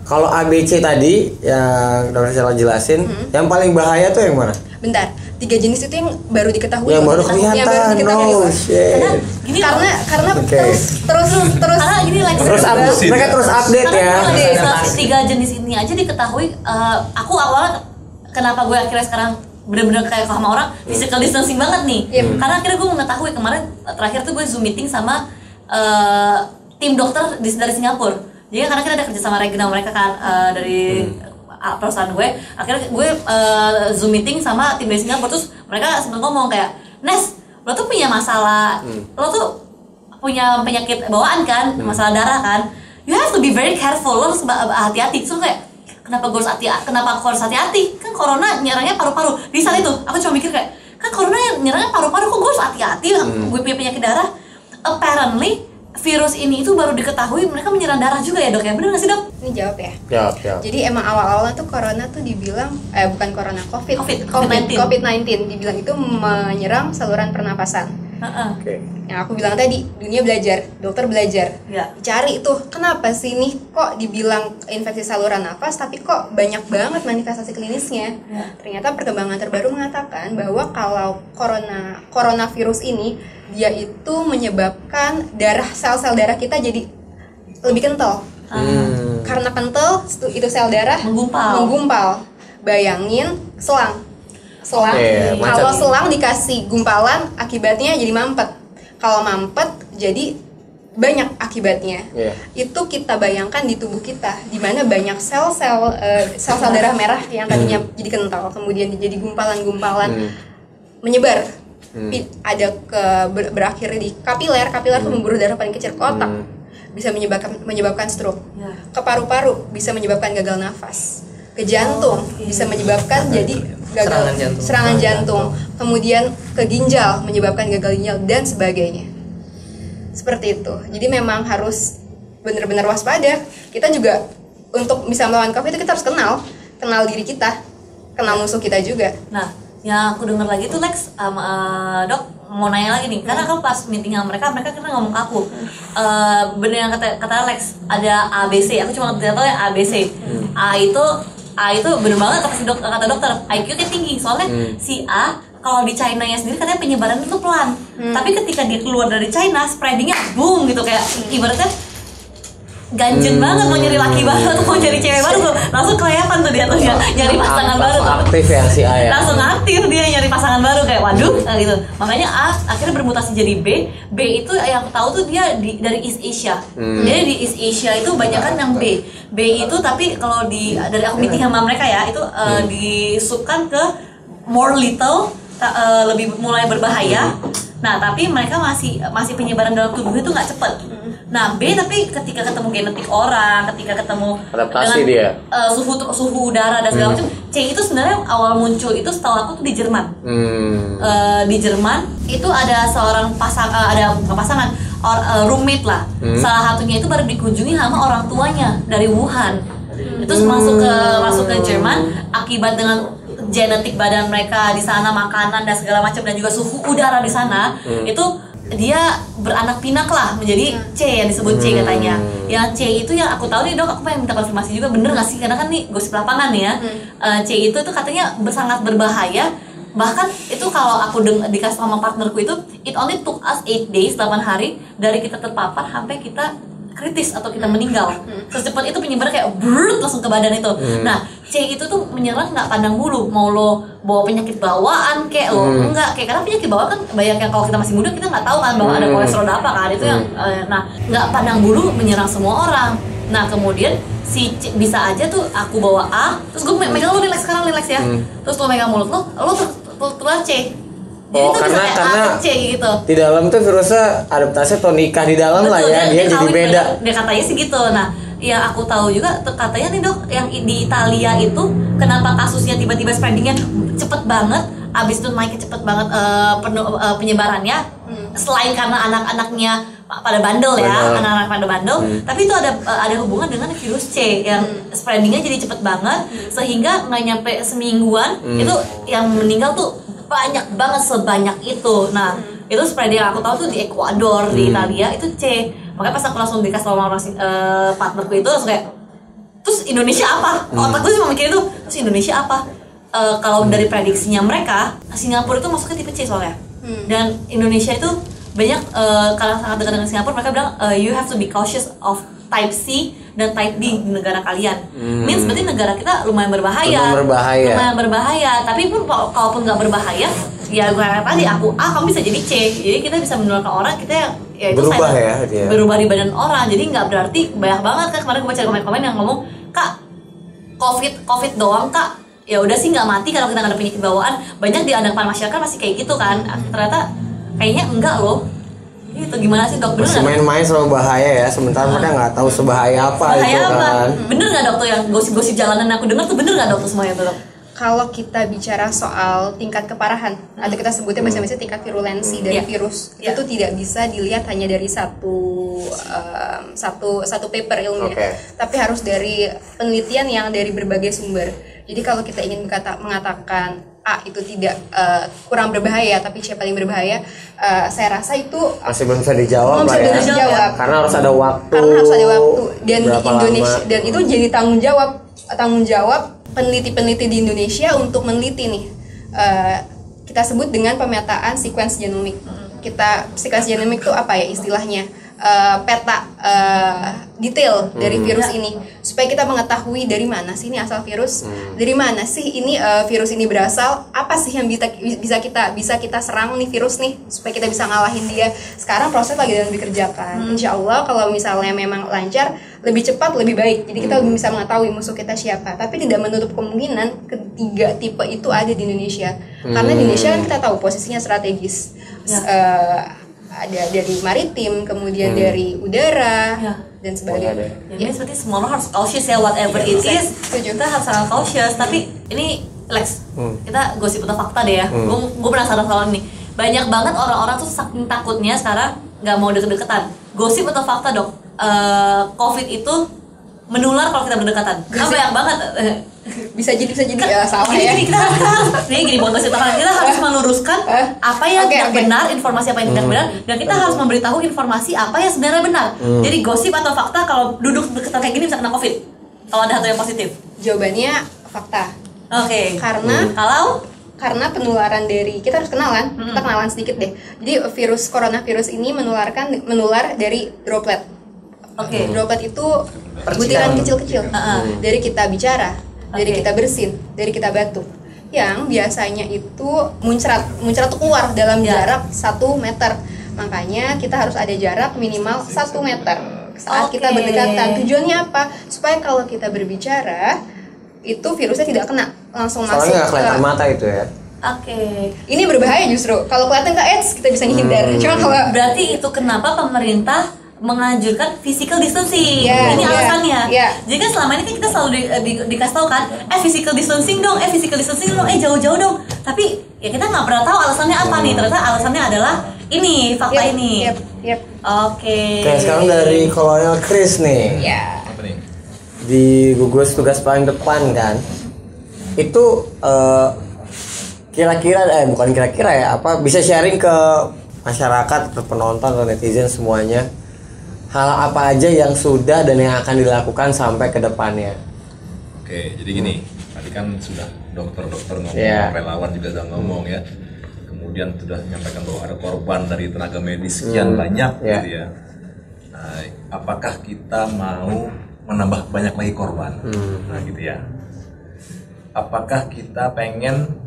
Kalau ABC tadi yang dokter Sheila jelasin, yang paling bahaya tuh yang mana? Bentar, 3 jenis itu yang baru diketahui. Yang baru kelihatan. No shit. Karena terus karena gini like mereka terus update ya. Karena 3 jenis ini aja diketahui. Aku awalnya kenapa gue akhirnya sekarang bener-bener kayak sama orang physical distancing banget nih. Karena akhirnya gue mengetahui kemarin terakhir tuh gue Zoom meeting sama tim dokter dari Singapura. Jadi karena kita ada kerja sama regional mereka kan dari perusahaan gue, akhirnya gue Zoom meeting sama tim dari Singapura, terus mereka sempat ngomong kayak, Nes, lo tuh punya masalah, lo tuh punya penyakit bawaan kan, masalah darah kan, you have to be very careful, lo harus hati-hati. Terus kayak, kenapa aku harus hati-hati? Kan corona nyerangnya paru-paru. Di saat itu aku cuma mikir kayak, kan corona nyerangnya paru-paru, kok gue harus hati-hati? Gue punya penyakit darah. apparently virus ini itu baru diketahui mereka menyerang darah juga ya dok ya, bener nggak sih dok? Ini jawab ya. Jawab. Jadi emang awal-awalnya tuh corona tuh dibilang bukan corona, COVID-19. COVID-19 dibilang itu menyerang saluran pernapasan. Oke. Yang aku bilang tadi, dunia belajar, dokter belajar. Ya. Cari tuh, kenapa sih nih kok dibilang infeksi saluran nafas tapi kok banyak banget manifestasi klinisnya? Ya. Ternyata perkembangan terbaru mengatakan bahwa kalau coronavirus ini dia itu menyebabkan sel-sel darah kita jadi lebih kental. Karena kental itu sel darah menggumpal. Bayangin selang. Oke, Kalau macet. selang dikasih gumpalan, akibatnya jadi mampet. Kalau mampet jadi banyak akibatnya. Iya. Itu kita bayangkan di tubuh kita, di mana banyak sel-sel darah merah yang tadinya jadi kental, kemudian jadi gumpalan-gumpalan menyebar. Ada berakhir di kapiler tuh memburu darah paling kecil ke otak, bisa menyebabkan stroke. Ke paru-paru bisa menyebabkan gagal nafas. Ke jantung bisa menyebabkan jadi serangan jantung. Kemudian ke ginjal menyebabkan gagal ginjal dan sebagainya. Seperti itu. Jadi memang harus benar-benar waspada. Kita juga untuk bisa melawan COVID itu kita harus kenal diri kita, kenal musuh kita juga. Nah, yang aku dengar lagi tuh Lex, dok mau nanya lagi nih, karena kan pas meeting sama mereka kena ngomong ke aku, bener yang kata Lex, ada ABC, aku cuma tidak tahu ya ABC. A itu bener banget kata dokter, IQ-nya tinggi, soalnya si A kalau di China-nya sendiri katanya penyebaran itu pelan, tapi ketika dia keluar dari China, spreadingnya boom gitu, kayak ibaratnya ganjen banget, mau nyari laki baru atau mau nyari cewek baru tuh langsung kelihatan tuh dia tuh nyari pasangan baru tuh. Aktif ya si A ya. Langsung aktif dia nyari pasangan baru, kayak waduh gitu. Makanya A akhirnya bermutasi jadi B. B itu yang aku tahu tuh dia dari East Asia. Jadi di East Asia itu banyak kan yang B. B itu tapi kalau dari aku meeting sama mereka ya itu disubkan ke more little, lebih mulai berbahaya. Nah, tapi mereka masih penyebaran dalam tubuh itu nggak cepet. Nah, B tapi ketika ketemu genetik orang, ketika ketemu adaptasi dengan dia. suhu udara dan segala macam. C itu sebenarnya awal muncul itu setahu aku tuh di Jerman. Di Jerman itu ada seorang roommate lah. Salah satunya itu baru dikunjungi sama orang tuanya dari Wuhan. Itu masuk ke Jerman akibat dengan genetik badan mereka di sana, makanan dan segala macam, dan juga suhu udara di sana itu dia beranak pinak lah menjadi C, yang disebut C katanya. Yang C itu yang aku tahu nih dok, aku pengen minta konfirmasi juga, bener nggak sih, karena kan nih gosip lapangan nih ya. C itu tuh katanya sangat berbahaya. Bahkan itu kalau aku dikasih sama partnerku itu, it only took us 8 days, 8 hari dari kita terpapar sampai kita kritis atau kita meninggal. Secepat itu penyebaran kayak brrrt langsung ke badan itu. Nah, C itu tuh menyerang nggak pandang bulu, mau lo bawa penyakit bawaan kayak lo enggak, kayak karena penyakit bawaan kan banyak yang kalau kita masih muda kita nggak tahu kan bahwa ada kolesterol apa kan, itu yang nah nggak pandang bulu menyerang semua orang. Nah kemudian si C, bisa aja tuh aku bawa A, terus gue megang lo nih Lex sekarang nih Lex ya, terus lo megang mulut lo tertular C. Jadi itu karena C gitu. Di dalam tuh virusnya adaptasi atau nikah di dalam. Betul, lah ya, dia jadi beda. Dia katanya sih gitu. Nah, yang aku tahu juga katanya nih dok, yang di Italia itu kenapa kasusnya tiba-tiba spreadingnya cepet banget, abis itu naiknya cepet banget penyebarannya, selain karena anak-anaknya pada bandel ya, anak-anak pada bandel, tapi itu ada hubungan dengan virus C yang spreadingnya jadi cepet banget, sehingga nggak nyampe semingguan itu yang meninggal tuh banyak banget sebanyak itu. Nah itu spreading yang aku tahu tuh di Ekuador, di Italia itu C. Makanya pas aku langsung dikasih tahu orang partnerku itu langsung kayak, terus Indonesia apa? Otak gue cuma mikir itu, terus Indonesia apa? Kalau dari prediksinya mereka, Singapura itu masuknya tipe C soalnya. Dan Indonesia itu banyak karena sangat dekat dengan Singapura, mereka bilang you have to be cautious of type C dan type D di negara kalian. Means berarti negara kita lumayan berbahaya. Lumayan berbahaya. Tapi pun kalaupun nggak berbahaya, ya gue tadi aku A, kamu bisa jadi C. Jadi kita bisa menularkan orang, kita ya itu berubah di badan orang. Jadi nggak berarti banyak banget kan, kemarin gue baca komen-komen yang ngomong, Kak, COVID doang Kak. Ya udah sih nggak mati kalau kita nggak ada penyakit bawaan. Banyak di anggapan masyarakat masih kayak gitu kan. Ternyata kayaknya enggak loh. Itu gimana sih dok? Masih main-main sama bahaya ya, sementara mereka nggak tahu sebahaya apa itu kan. Bener nggak dok tuh yang gosip-gosip jalanan aku dengar tuh, bener nggak dok tuh semuanya tuh dok? kalau kita bicara soal tingkat keparahan atau kita sebutnya bahasa tingkat virulensi dari virus itu tuh tidak bisa dilihat hanya dari satu paper ilmiah, tapi harus dari penelitian yang dari berbagai sumber. Jadi kalau kita ingin mengatakan A itu tidak kurang berbahaya, tapi C paling berbahaya, saya rasa itu masih belum bisa dijawab lah ya. Karena harus ada waktu. Dan di Indonesia dan itu jadi tanggung jawab peneliti-peneliti di Indonesia untuk meneliti nih. Kita sebut dengan pemetaan sequence genomik. Sequence genomik itu apa ya istilahnya? Peta detail dari virus ini supaya kita mengetahui dari mana sih ini asal virus, dari mana sih ini virus ini berasal, apa sih yang bisa kita serang nih virus nih supaya kita bisa ngalahin dia. Sekarang proses lagi dalam dikerjakan. Insya Allah kalau misalnya memang lancar, lebih cepat lebih baik. Jadi kita lebih bisa mengetahui musuh kita siapa. Tapi tidak menutup kemungkinan ketiga tipe itu ada di Indonesia. Karena di Indonesia kan kita tahu posisinya strategis. Ada dari maritim, kemudian dari udara dan sebagainya. Jadi seperti semua orang harus cautious ya, whatever it is. Kita harus sangat cautious. Tapi ini Lex, kita gosip atau fakta deh ya. Gue penasaran soal ini. Banyak banget orang-orang tuh saking takutnya sekarang nggak mau deket-deketan. Gosip atau fakta dok? COVID itu menular kalau kita berdekatan. Banyak banget. Bisa jadi ya salah ya. Kita harus meluruskan apa yang tidak benar, informasi apa yang tidak benar, dan kita harus memberitahu informasi apa yang sebenarnya benar. Jadi gosip atau fakta kalau duduk deketan kayak gini bisa kena COVID kalau ada satu yang positif? Jawabannya fakta. Karena penularan dari, kita harus kenalan, kita kenalan sedikit deh. Jadi coronavirus ini menular dari droplet. Droplet itu butiran kecil-kecil dari kita bicara, dari kita bersin, dari kita batuk, yang biasanya itu muncrat tuh keluar dalam jarak 1 meter. Makanya kita harus ada jarak minimal 1 meter saat kita berdekatan. Tujuannya apa? Supaya kalau kita berbicara itu virusnya tidak kena langsung masuk. Soalnya nggak kelihatan mata itu ya. Ini berbahaya justru. Kalau kelihatan ke AIDS kita bisa menghindar. Cuma kalau berarti itu kenapa pemerintah menganjurkan physical distancing. Ini alasannya. Jadi kan selama ini kan kita selalu dikasih tahu kan, physical distancing dong, jauh-jauh dong. Tapi ya kita nggak pernah tahu alasannya apa nih. Ternyata alasannya adalah ini, fakta ini. Oke, sekarang dari Kolonel Chris nih. Apa nih? Di gugus tugas paling depan kan. Itu bukan kira-kira ya, apa bisa sharing ke masyarakat, ke penonton, ke netizen semuanya, hal apa aja yang sudah dan yang akan dilakukan sampai ke depannya. Oke, jadi gini, tadi kan sudah dokter-dokter ngomong, relawan juga sudah ngomong ya. Kemudian sudah menyampaikan bahwa ada korban dari tenaga medis sekian banyak gitu ya. Nah, apakah kita mau menambah banyak lagi korban? Nah gitu ya. Apakah kita pengen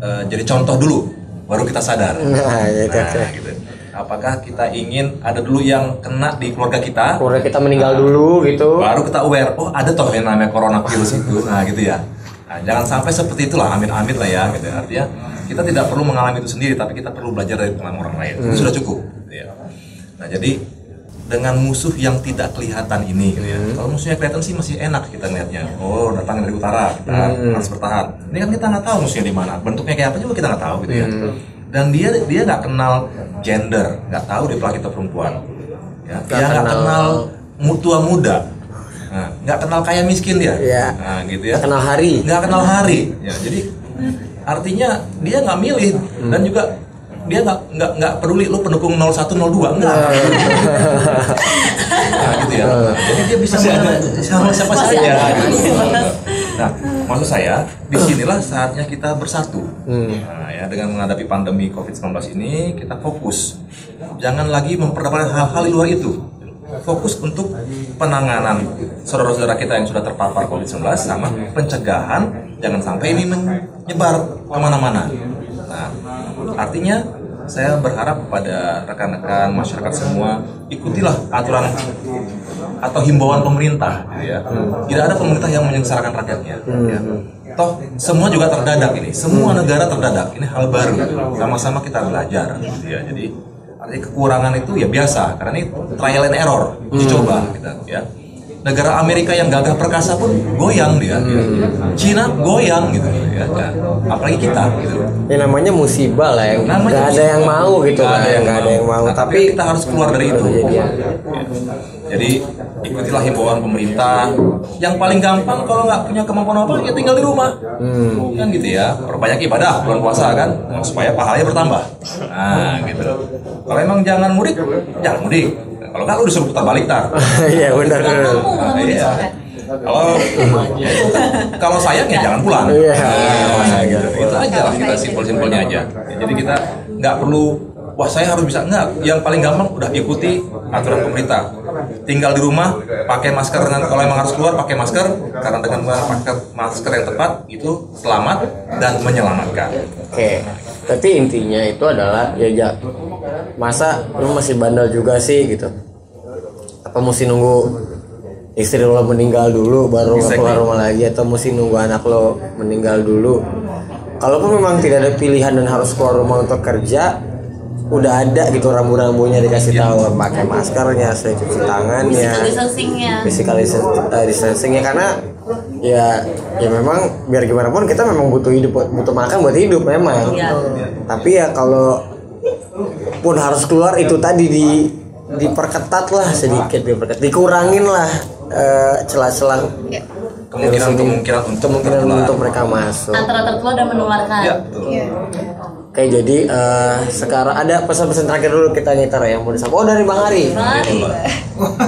jadi contoh dulu baru kita sadar? Gitu. Apakah kita ingin ada dulu yang kena di keluarga kita meninggal dulu gitu, baru kita aware, oh ada toh yang namanya coronavirus itu. Nah gitu ya. Nah, jangan sampai seperti itulah, amit-amit lah ya gitu. Artinya kita tidak perlu mengalami itu sendiri, tapi kita perlu belajar dari pengalaman orang lain. Itu sudah cukup gitu ya. Nah jadi dengan musuh yang tidak kelihatan ini gitu ya. Kalau musuhnya kelihatan sih masih enak kita ngeliatnya. Oh datang dari utara, kita harus bertahan. Ini kan kita nggak tahu musuhnya di mana, bentuknya kayak apa juga kita nggak tahu gitu ya. Dan dia nggak kenal gender, nggak tahu dia laki atau perempuan, ya. Dia nggak kenal tua muda, nggak kenal kaya miskin dia, nah, gitu ya. Nggak kenal hari, ya. Jadi artinya dia nggak milih dan juga dia nggak peduli lu pendukung 01 02 enggak. Nah, gitu ya. Jadi dia bisa sama siapa saja gitu. Nah, maksud saya disinilah saatnya kita bersatu. Nah, ya dengan menghadapi pandemi COVID-19 ini kita fokus. Jangan lagi memperdebatkan hal-hal di luar itu. Fokus untuk penanganan saudara-saudara kita yang sudah terpapar COVID-19 sama pencegahan jangan sampai ini menyebar kemana-mana. Nah, artinya saya berharap kepada rekan-rekan masyarakat semua ikutilah aturan atau himbauan pemerintah, gitu ya. Tidak ada pemerintah yang menyengsarakan rakyatnya. Ya. Toh semua juga terdadak ini, semua negara terdadak. Ini hal baru, sama-sama kita belajar, gitu ya. Jadi artinya kekurangan itu ya biasa, karena ini trial and error, uji coba, gitu ya. negara Amerika yang gagah perkasa pun goyang dia. Cina goyang gitu ya. Apalagi kita gitu. Ya namanya musibah lah yang nggak ada yang mau gitu kan. Nggak ada yang mau. Nah, tapi kita harus keluar dari itu. Ya. Jadi ikutilah himbauan pemerintah. Yang paling gampang kalau nggak punya kemampuan apa ya tinggal di rumah. Kan gitu ya. Perbanyak ibadah bulan puasa kan supaya pahalanya bertambah. Nah gitu. Kalau emang jangan mudik. Kalau nggak lu disuruh putar balik tar. Iya benar. Iya. Kalau sayang ya jangan pulang. Iya. Gitu. Itu aja lah kita simpel-simpelnya aja. Jadi kita nggak perlu wah saya harus bisa enggak. Yang paling gampang udah ikuti aturan pemerintah. Tinggal di rumah, pakai masker dengan kalau emang harus keluar pakai masker karena dengan pakai masker yang tepat itu selamat dan menyelamatkan. Oke. Tapi intinya itu adalah ya masa lu masih bandel juga sih gitu. Apa mesti nunggu istri lo meninggal dulu baru keluar rumah lagi atau mesti nunggu anak lo meninggal dulu? Kalaupun memang tidak ada pilihan dan harus keluar rumah untuk kerja, udah ada gitu rambu-rambunya dikasih tahu pakai maskernya, sering cuci tangannya, physical distancingnya karena ya memang biar gimana pun kita memang butuh makan buat hidup memang. Tapi ya kalau pun harus keluar itu tadi diperketat lah sedikit, dikurangin lah celah-celah kemungkinan untuk mereka masuk antara tertular dan menularkan. Oke, jadi sekarang ada pesan-pesan terakhir dulu kita nyetar yang mau disampaikan. Dari Bang Ari.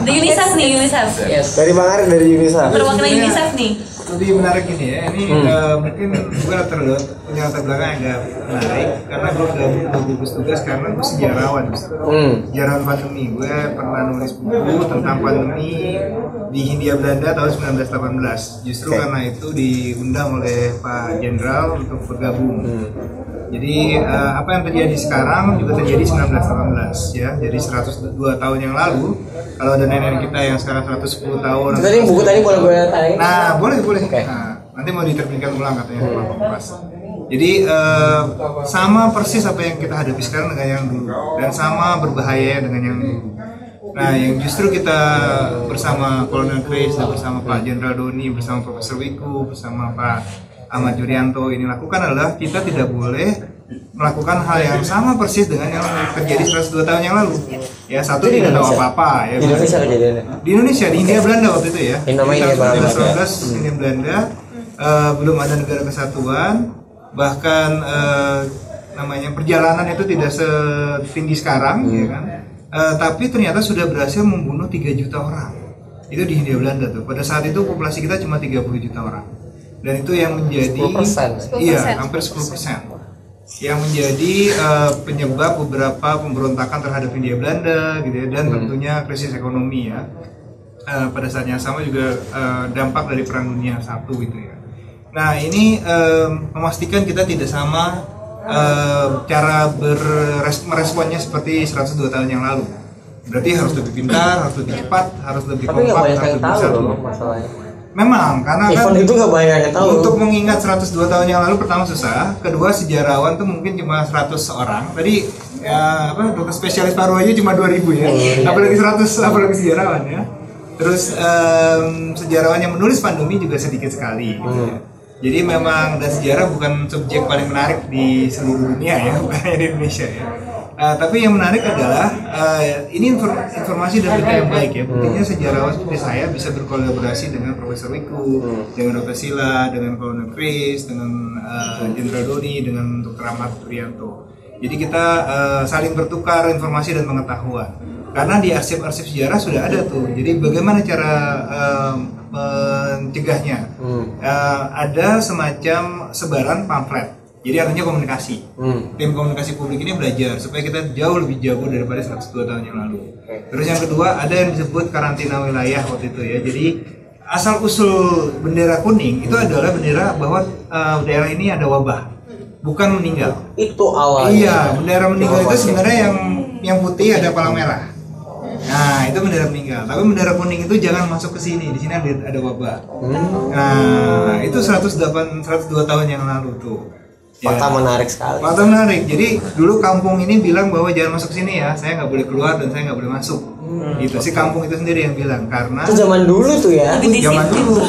Dari UNICEF nih, UNICEF. Yes. Dari Bang Ari dari UNICEF. Perwakilan UNICEF nih. Lebih menarik ini ya, ini mungkin gue punya latar belakang agak menarik karena gue udah gugus tugas karena gue sejarawan. Sejarawan pandemi, gue pernah nulis buku tentang pandemi di Hindia Belanda tahun 1918. Justru karena itu diundang oleh Pak Jenderal untuk bergabung. Jadi apa yang terjadi sekarang juga terjadi 1918 ya. Jadi 102 tahun yang lalu kalau ada nenek kita yang sekarang 110 tahun. Tadi buku tadi boleh gue tanya? Nah, boleh. Okay. Nah, nanti mau diterbitkan ulang katanya Pak Pras. Jadi sama persis apa yang kita hadapi sekarang dengan yang dulu dan sama berbahaya dengan yang dulu. Nah, yang justru kita bersama Kolonel Chris, bersama Pak Jenderal Doni, bersama Profesor Wiku, bersama Pak Ahmad Yuryanto ini lakukan adalah kita tidak boleh melakukan hal yang sama persis dengan yang terjadi 102 tahun yang lalu. Ya, satu tidak tahu apa-apa ya. Di Indonesia kejadiannya. Di Indonesia, di Hindia Belanda waktu itu ya. Namanya Hindia Belanda belum ada negara kesatuan, bahkan namanya perjalanan itu tidak setinggi sekarang ya kan. Tapi ternyata sudah berhasil membunuh 3 juta orang. Itu di Hindia Belanda tuh. Pada saat itu populasi kita cuma 30 juta orang. Dan itu yang menjadi 10%. Iya, hampir 10%. Yang menjadi penyebab beberapa pemberontakan terhadap Hindia Belanda gitu ya, dan tentunya krisis ekonomi ya. Pada saat yang sama juga dampak dari Perang Dunia I gitu ya. Nah, ini memastikan kita tidak sama cara meresponnya seperti 102 tahun yang lalu. Berarti harus lebih pintar, harus lebih cepat, harus lebih kompak, harus lebih bersatu. Memang, karena kan itu gak banyak yang tahu. Untuk mengingat 102 tahun yang lalu pertama susah, kedua sejarawan tuh mungkin cuma 100 orang. Tadi ya dokter spesialis paru aja cuma 2000 ya. Apalagi 100, apalagi sejarawan ya. Terus sejarawan yang menulis pandemi juga sedikit sekali. Gitu ya. Jadi memang dan sejarah bukan subjek paling menarik di seluruh dunia ya, bukan hanya di Indonesia ya. Tapi yang menarik adalah ini informasi dan berita yang baik ya. Buktinya sejarawan seperti saya bisa berkolaborasi dengan Profesor Wiku, dengan Dr. Sila, dengan Kolonel Chris, dengan Jenderal Doni, dengan Dr. Ahmad Yuryanto. Jadi kita saling bertukar informasi dan pengetahuan. Karena di arsip-arsip sejarah sudah ada tuh. Jadi bagaimana cara mencegahnya? Ada semacam sebaran pamflet. Jadi artinya komunikasi. Tim komunikasi publik ini belajar supaya kita jauh lebih jago daripada 102 tahun yang lalu. Terus yang kedua ada yang disebut karantina wilayah waktu itu ya. Jadi asal usul bendera kuning itu adalah bendera bahwa daerah ini ada wabah, bukan meninggal. Itu awalnya. Iya, bendera meninggal itu sebenarnya yang putih ada palang merah. Nah, itu bendera meninggal. Tapi bendera kuning itu jangan masuk ke sini. Di sini ada wabah. Nah, itu 102 tahun yang lalu tuh. Fakta menarik sekali. Fakta menarik. Jadi dulu kampung ini bilang bahwa jangan masuk sini ya, saya nggak boleh keluar dan saya nggak boleh masuk. Gitu si kampung itu sendiri yang bilang karena Itu zaman dulu tuh ya. zaman dulu.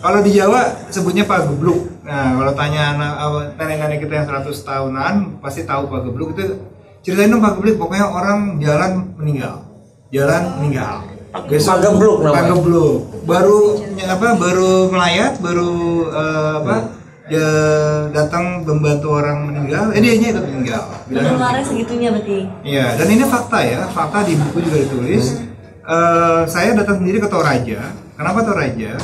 Kalau di Jawa sebutnya pagebluk. Nah, kalau tanya nenek-nenek kita yang 100 tahunan pasti tahu pagebluk itu. Ceritain dong pagebluk, pokoknya orang jalan meninggal. Besok Pagebluk namanya. Pagebluk. Baru melayat, dia datang membantu orang meninggal, dia ikut meninggal. Penularannya segitunya berarti. Iya, dan ini fakta ya, fakta di buku juga ditulis. Saya datang sendiri ke Toraja. Kenapa Toraja?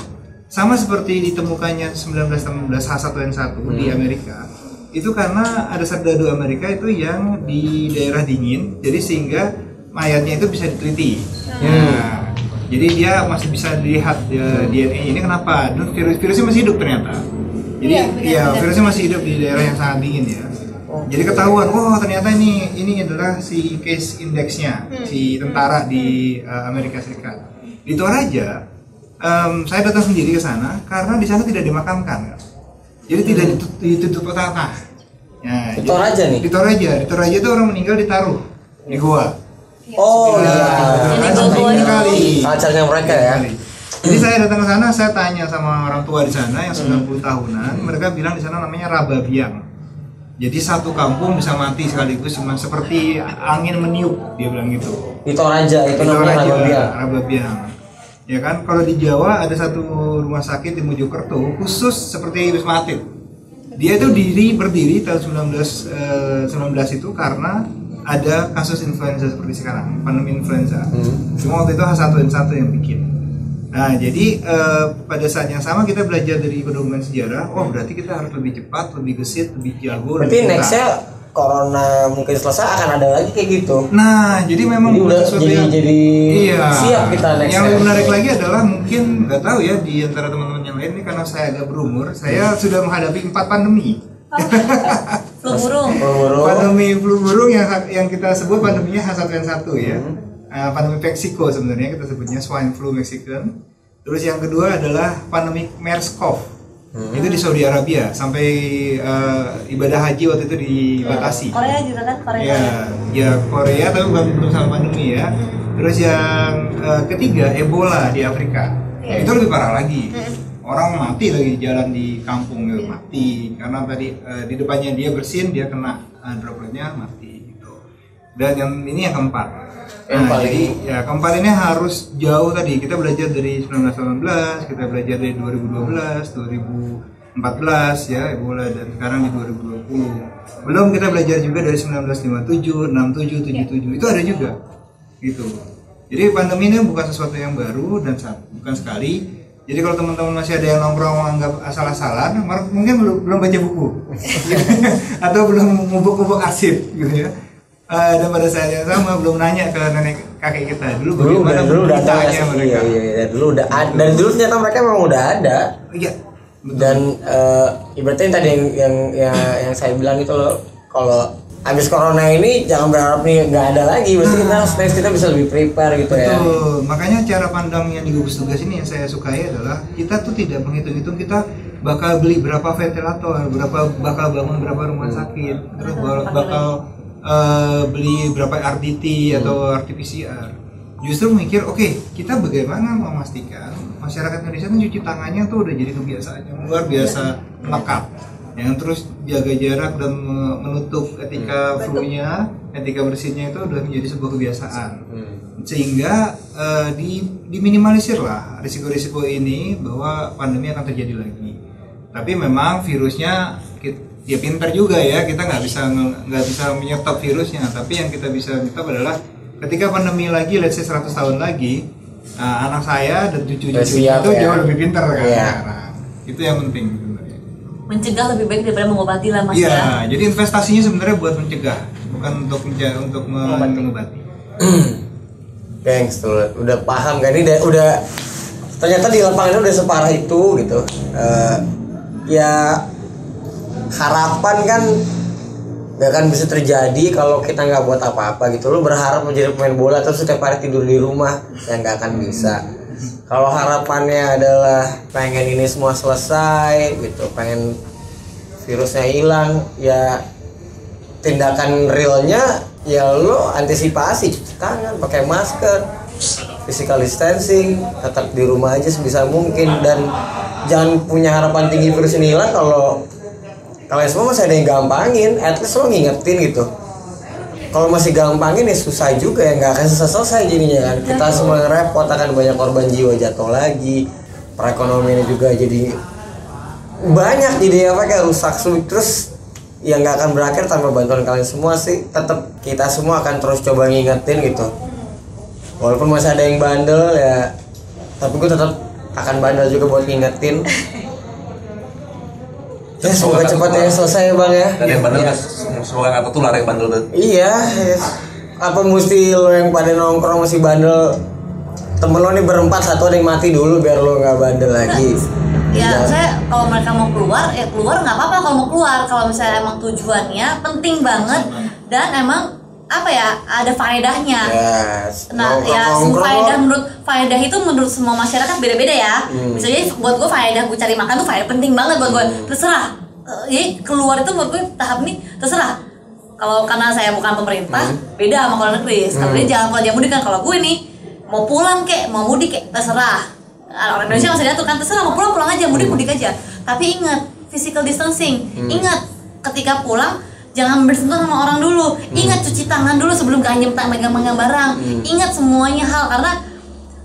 Sama seperti ditemukannya 1916 H1N1 di Amerika. Itu karena ada serdadu Amerika itu yang di daerah dingin, jadi sehingga mayatnya itu bisa diteliti. Ya, jadi dia masih bisa dilihat DNA ini kenapa? Dan virusnya masih hidup ternyata. Jadi virusnya masih hidup di daerah yang sangat dingin ya. Jadi ketahuan, ternyata ini adalah si case indexnya si tentara di Amerika Serikat. Di Toraja, saya datang sendiri ke sana karena di sana tidak dimakamkan, jadi tidak ditutup tanah. Ya, Di Toraja nih. Di Toraja itu orang meninggal ditaruh di gua. Oh iya. Kali. Culture-nya mereka ya. Jadi saya datang ke sana, saya tanya sama orang tua di sana yang 90 tahunan, mereka bilang di sana namanya Rababiang. Jadi satu kampung bisa mati sekaligus cuma seperti angin meniup, dia bilang gitu. Di Toraja itu namanya Rababiang. Ya kan, kalau di Jawa ada satu rumah sakit di Mojokerto khusus seperti Wisma Atlet. Dia itu berdiri tahun 19 itu karena ada kasus influenza seperti sekarang, pandemi influenza. Cuma waktu itu H1N1 yang bikin. Nah, jadi pada saat yang sama kita belajar dari pedoman sejarah. Berarti kita harus lebih cepat, lebih gesit, lebih jago. Berarti nextnya corona mungkin selesai akan ada lagi kayak gitu. Nah, jadi memang udah jadi siap kita next. Yang lebih menarik lagi adalah mungkin nggak tahu ya di antara teman-teman yang lain ini karena saya agak berumur, saya sudah menghadapi 4 pandemi. Flu burung. Pandemi flu burung yang kita sebut pandeminya H1N1 ya. Pandemi Meksiko sebenarnya kita sebutnya swine flu Mexican. Terus yang kedua adalah pandemi MERS-CoV. Itu di Saudi Arabia sampai ibadah haji waktu itu dibatasi. Korea juga kan, Ya Korea tapi belum sama pandemi ya. Terus yang ketiga Ebola di Afrika. Itu lebih parah lagi. Orang mati lagi di jalan di kampung mati karena tadi di depannya dia bersin, dia kena dropletnya mati gitu. Dan yang ini yang keempat. Jadi keempat ini harus jauh tadi. Kita belajar dari 1918, kita belajar dari 2012, 2014 ya Ebola dan sekarang di 2020. Belum kita belajar juga dari 1957, 67, 77 itu ada juga gitu. Jadi pandemi ini bukan sesuatu yang baru dan bukan sekali. Jadi kalau teman-teman masih ada yang nongkrong anggap asal-asalan, mungkin belum baca buku atau belum ngubuk-ngubuk arsip gitu ya. Dan pada saat yang sama belum nanya ke nenek kakek kita dulu bagaimana beritanya mereka. Iya, dulu udah ada. Dan dulu ternyata mereka memang udah ada. Iya. Dan ibaratnya tadi yang saya bilang itu loh, kalau habis corona ini jangan berharap nih nggak ada lagi, pasti kita bisa lebih prepare gitu. Betul. Ya. Makanya cara pandang yang di gugus tugas ini yang saya sukai adalah kita tuh tidak menghitung-hitung kita bakal beli berapa ventilator, bakal bangun berapa rumah sakit, terus bakal beli berapa RDT atau RT-PCR. Justru mikir, kita bagaimana memastikan masyarakat Indonesia kan cuci tangannya tuh udah jadi kebiasaan yang luar biasa melekat. Yang terus jaga jarak dan menutup ketika flu-nya, ketika bersihnya itu udah menjadi sebuah kebiasaan. Sehingga diminimalisir lah risiko-risiko ini bahwa pandemi akan terjadi lagi. Tapi memang virusnya ya pintar juga ya, kita nggak bisa menyetop virusnya, tapi yang kita bisa nyetop adalah ketika pandemi lagi, let's say 100 tahun lagi, anak saya dan cucu-cucunya itu jauh lebih pintar kan. Nah, itu yang penting sebenarnya. Mencegah lebih baik daripada mengobati lah Mas ya. Jadi investasinya sebenarnya buat mencegah, bukan untuk mengobati. Thanks tuh, udah paham kan ini udah ternyata di lapangan udah separah itu gitu. Ya harapan kan gak akan bisa terjadi kalau kita nggak buat apa-apa gitu. Lu berharap menjadi pemain bola terus setiap hari tidur di rumah, yang nggak akan bisa. Kalau harapannya adalah pengen ini semua selesai gitu, pengen virusnya hilang, ya tindakan realnya ya lo antisipasi, cuci tangan, pakai masker, physical distancing, tetap di rumah aja sebisa mungkin, dan jangan punya harapan tinggi virus ini hilang kalau kalian semua masih ada yang gampangin. At least lo ngingetin gitu. Kalau masih gampangin ya susah juga ya, nggak akan selesai jadinya kan. Kita semua repot, akan banyak korban jiwa jatuh lagi, perekonomiannya juga jadi banyak, jadi apa kayak rusak sulit. Terus ya nggak akan berakhir tanpa bantuan kalian semua sih. Tetap kita semua akan terus coba ngingetin gitu. Walaupun masih ada yang bandel ya, tapi gue tetap akan bandel juga buat ngingetin. Ya semoga cepat ya selesai ya bang ya. Dan yang bandel ya. semoga nggak tertular yang bandel tuh. Iya, apa mesti lo yang pada nongkrong masih bandel? Temen lo nih berempat, satu ada yang mati dulu biar lo nggak bandel lagi. Ya, saya kalau mereka mau keluar, ya keluar nggak apa-apa kalau mau keluar. Kalau misalnya emang tujuannya penting banget dan emang apa ya, ada faedahnya. Yes. Nah, ya faedah itu menurut semua masyarakat beda-beda ya. Misalnya buat gue faedah gue cari makan tuh faedah penting banget buat gue. Terserah. Jadi keluar itu buat gue tahap ini terserah. Kalau karena saya bukan pemerintah, beda sama kalau negeri. Kalau dia jangan mudik kan. Kalau gue nih mau pulang kek, mau mudik kek, terserah. Orang Indonesia masih diatur kan, terserah mau pulang aja, mudik aja. Tapi ingat physical distancing. Ingat ketika pulang jangan bersentuhan sama orang dulu. Ingat cuci tangan dulu sebelum megang barang. Ingat semuanya hal, karena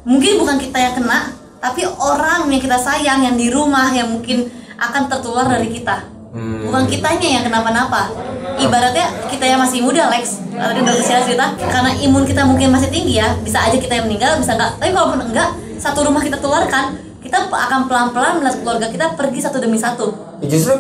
mungkin bukan kita yang kena, tapi orang yang kita sayang yang di rumah yang mungkin akan tertular dari kita. Bukan kitanya yang kenapa-napa. Ibaratnya kita yang masih muda, Lex, tadi udah cerita, karena imun kita mungkin masih tinggi ya, bisa aja kita yang meninggal, bisa enggak. Tapi kalaupun enggak, satu rumah kita tularkan, kita akan pelan-pelan melihat keluarga kita pergi satu demi satu. Justru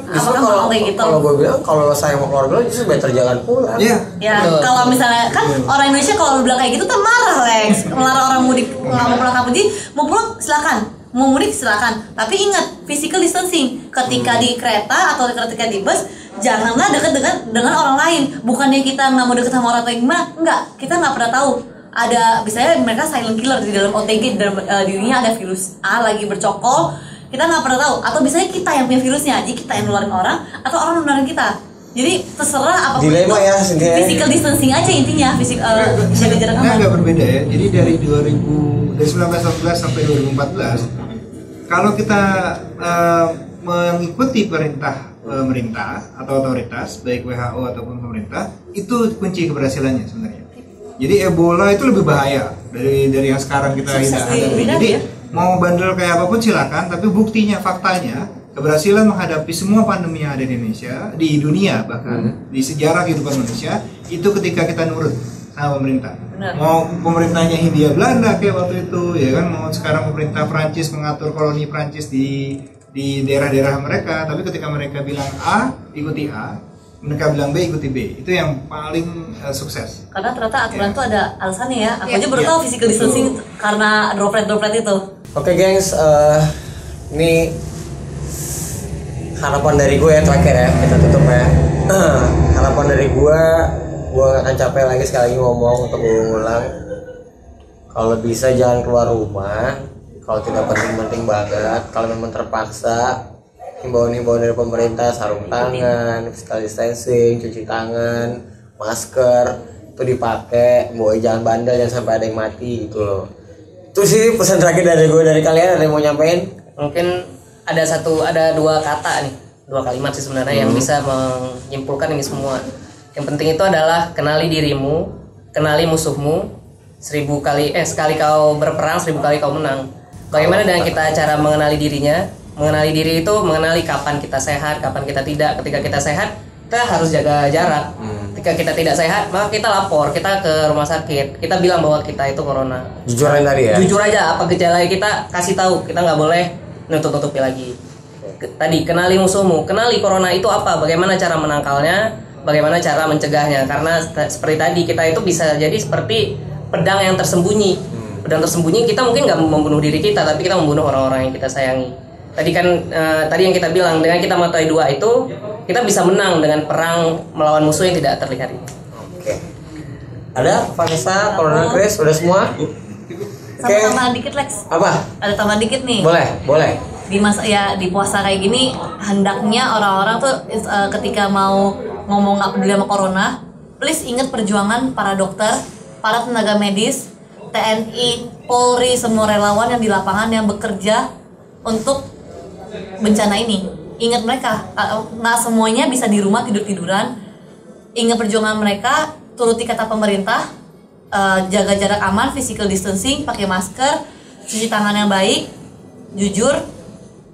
kalau gue bilang kalau sayang sama keluarga justru better jangan pulang. Iya. Ya, kalau misalnya kan orang Indonesia kalau bilang kayak gitu tuh marah, Lex, melarang orang mudik nggak mau pulang kampung. Jadi mau pulang silakan, mau mudik silakan. Tapi ingat physical distancing. Ketika di kereta atau ketika di bus, janganlah dekat dengan orang lain. Bukannya kita nggak mau dekat sama orang lain gimana? Enggak, kita nggak pernah tahu. Ada misalnya mereka silent killer di dalam OTG, di dalam dirinya ada virus A lagi bercokol, kita nggak pernah tahu. Atau misalnya kita yang punya virusnya, jadi kita yang nularin orang atau orang nularin kita. Jadi terserah apapun dilema itu, ya, physical distancing aja intinya, jaga jarak aman. Agak berbeda ya. Jadi dari 1914 sampai 2014, kalau kita mengikuti perintah pemerintah atau otoritas baik WHO ataupun pemerintah, itu kunci keberhasilannya sebenarnya. Jadi Ebola itu lebih bahaya dari yang sekarang kita hadapi. Jadi mau bandel kayak apapun silakan, tapi buktinya, faktanya, keberhasilan menghadapi semua pandemi yang ada di Indonesia, di dunia bahkan di sejarah kehidupan manusia, itu ketika kita nurut sama pemerintah. Benar. Mau pemerintahnya Hindia Belanda kayak waktu itu, ya kan, mau sekarang pemerintah Prancis mengatur koloni Prancis di daerah-daerah mereka, tapi ketika mereka bilang A, ikuti A. Mereka bilang B, ikuti B. Itu yang paling sukses. Karena ternyata aturan itu ada alasannya ya. Aku aja baru tahu physical distancing karena droplet itu. Oke, gengs, ini harapan dari gue ya, terakhir ya, kita tutup ya. Harapan dari gue gak akan capek lagi sekali lagi ngomong untuk mengulang. Kalau bisa jangan keluar rumah. Kalau tidak penting-penting banget, kalau memang terpaksa, himbauan-himbauan dari pemerintah, sarung tangan, physical distancing, cuci tangan, masker itu dipakai, boy jangan bandel, jangan sampai ada yang mati gitu loh. Itu sih pesan terakhir dari gue. Dari kalian ada yang mau nyampein? Mungkin ada dua kata nih, dua kalimat sih sebenarnya yang bisa menyimpulkan ini semua. Yang penting itu adalah kenali dirimu, kenali musuhmu. Sekali kau berperang, 1000 kali kau menang. Bagaimana dengan kita cara mengenali dirinya? Mengenali diri itu mengenali kapan kita sehat, kapan kita tidak. Ketika kita sehat, kita harus jaga jarak. Ketika kita tidak sehat, maka kita lapor, kita ke rumah sakit, kita bilang bahwa kita itu corona. Jujur aja tadi ya. Jujur aja apa gejala kita, kasih tahu. Kita nggak boleh nutup-nutupi lagi. Tadi kenali musuhmu, kenali corona itu apa, bagaimana cara menangkalnya, bagaimana cara mencegahnya. Karena seperti tadi kita itu bisa jadi seperti pedang yang tersembunyi. Pedang tersembunyi, kita mungkin nggak membunuh diri kita, tapi kita membunuh orang-orang yang kita sayangi. Tadi yang kita bilang, dengan kita mengetahui dua itu, kita bisa menang dengan perang melawan musuh yang tidak terlihat ini. Oke. Ada Vanessa, Corona, Chris, udah semua? Sama tambahan dikit, Lex. Apa? Ada tambahan dikit nih. Boleh. di masa ya di puasa kayak gini hendaknya orang-orang tuh ketika mau ngomong nggak peduli sama corona, please ingat perjuangan para dokter, para tenaga medis, TNI, Polri, semua relawan yang di lapangan yang bekerja untuk bencana ini. Ingat mereka, nggak semuanya bisa di rumah tidur-tiduran. Ingat perjuangan mereka, turuti kata pemerintah, jaga jarak aman, physical distancing, pakai masker, cuci tangan yang baik, jujur.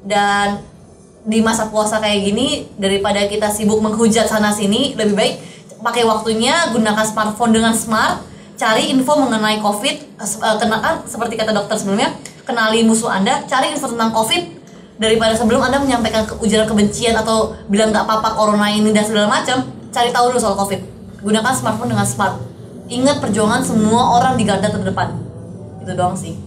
Dan di masa puasa kayak gini, daripada kita sibuk menghujat sana sini, lebih baik pakai waktunya, gunakan smartphone dengan smart, cari info mengenai COVID, seperti kata dokter sebelumnya, kenali musuh Anda, cari info tentang COVID, daripada sebelum Anda menyampaikan ujaran kebencian atau bilang nggak apa-apa corona ini dan segala macam, cari tahu dulu soal COVID. Gunakan smartphone dengan smart. Ingat perjuangan semua orang di garda terdepan. Itu doang sih.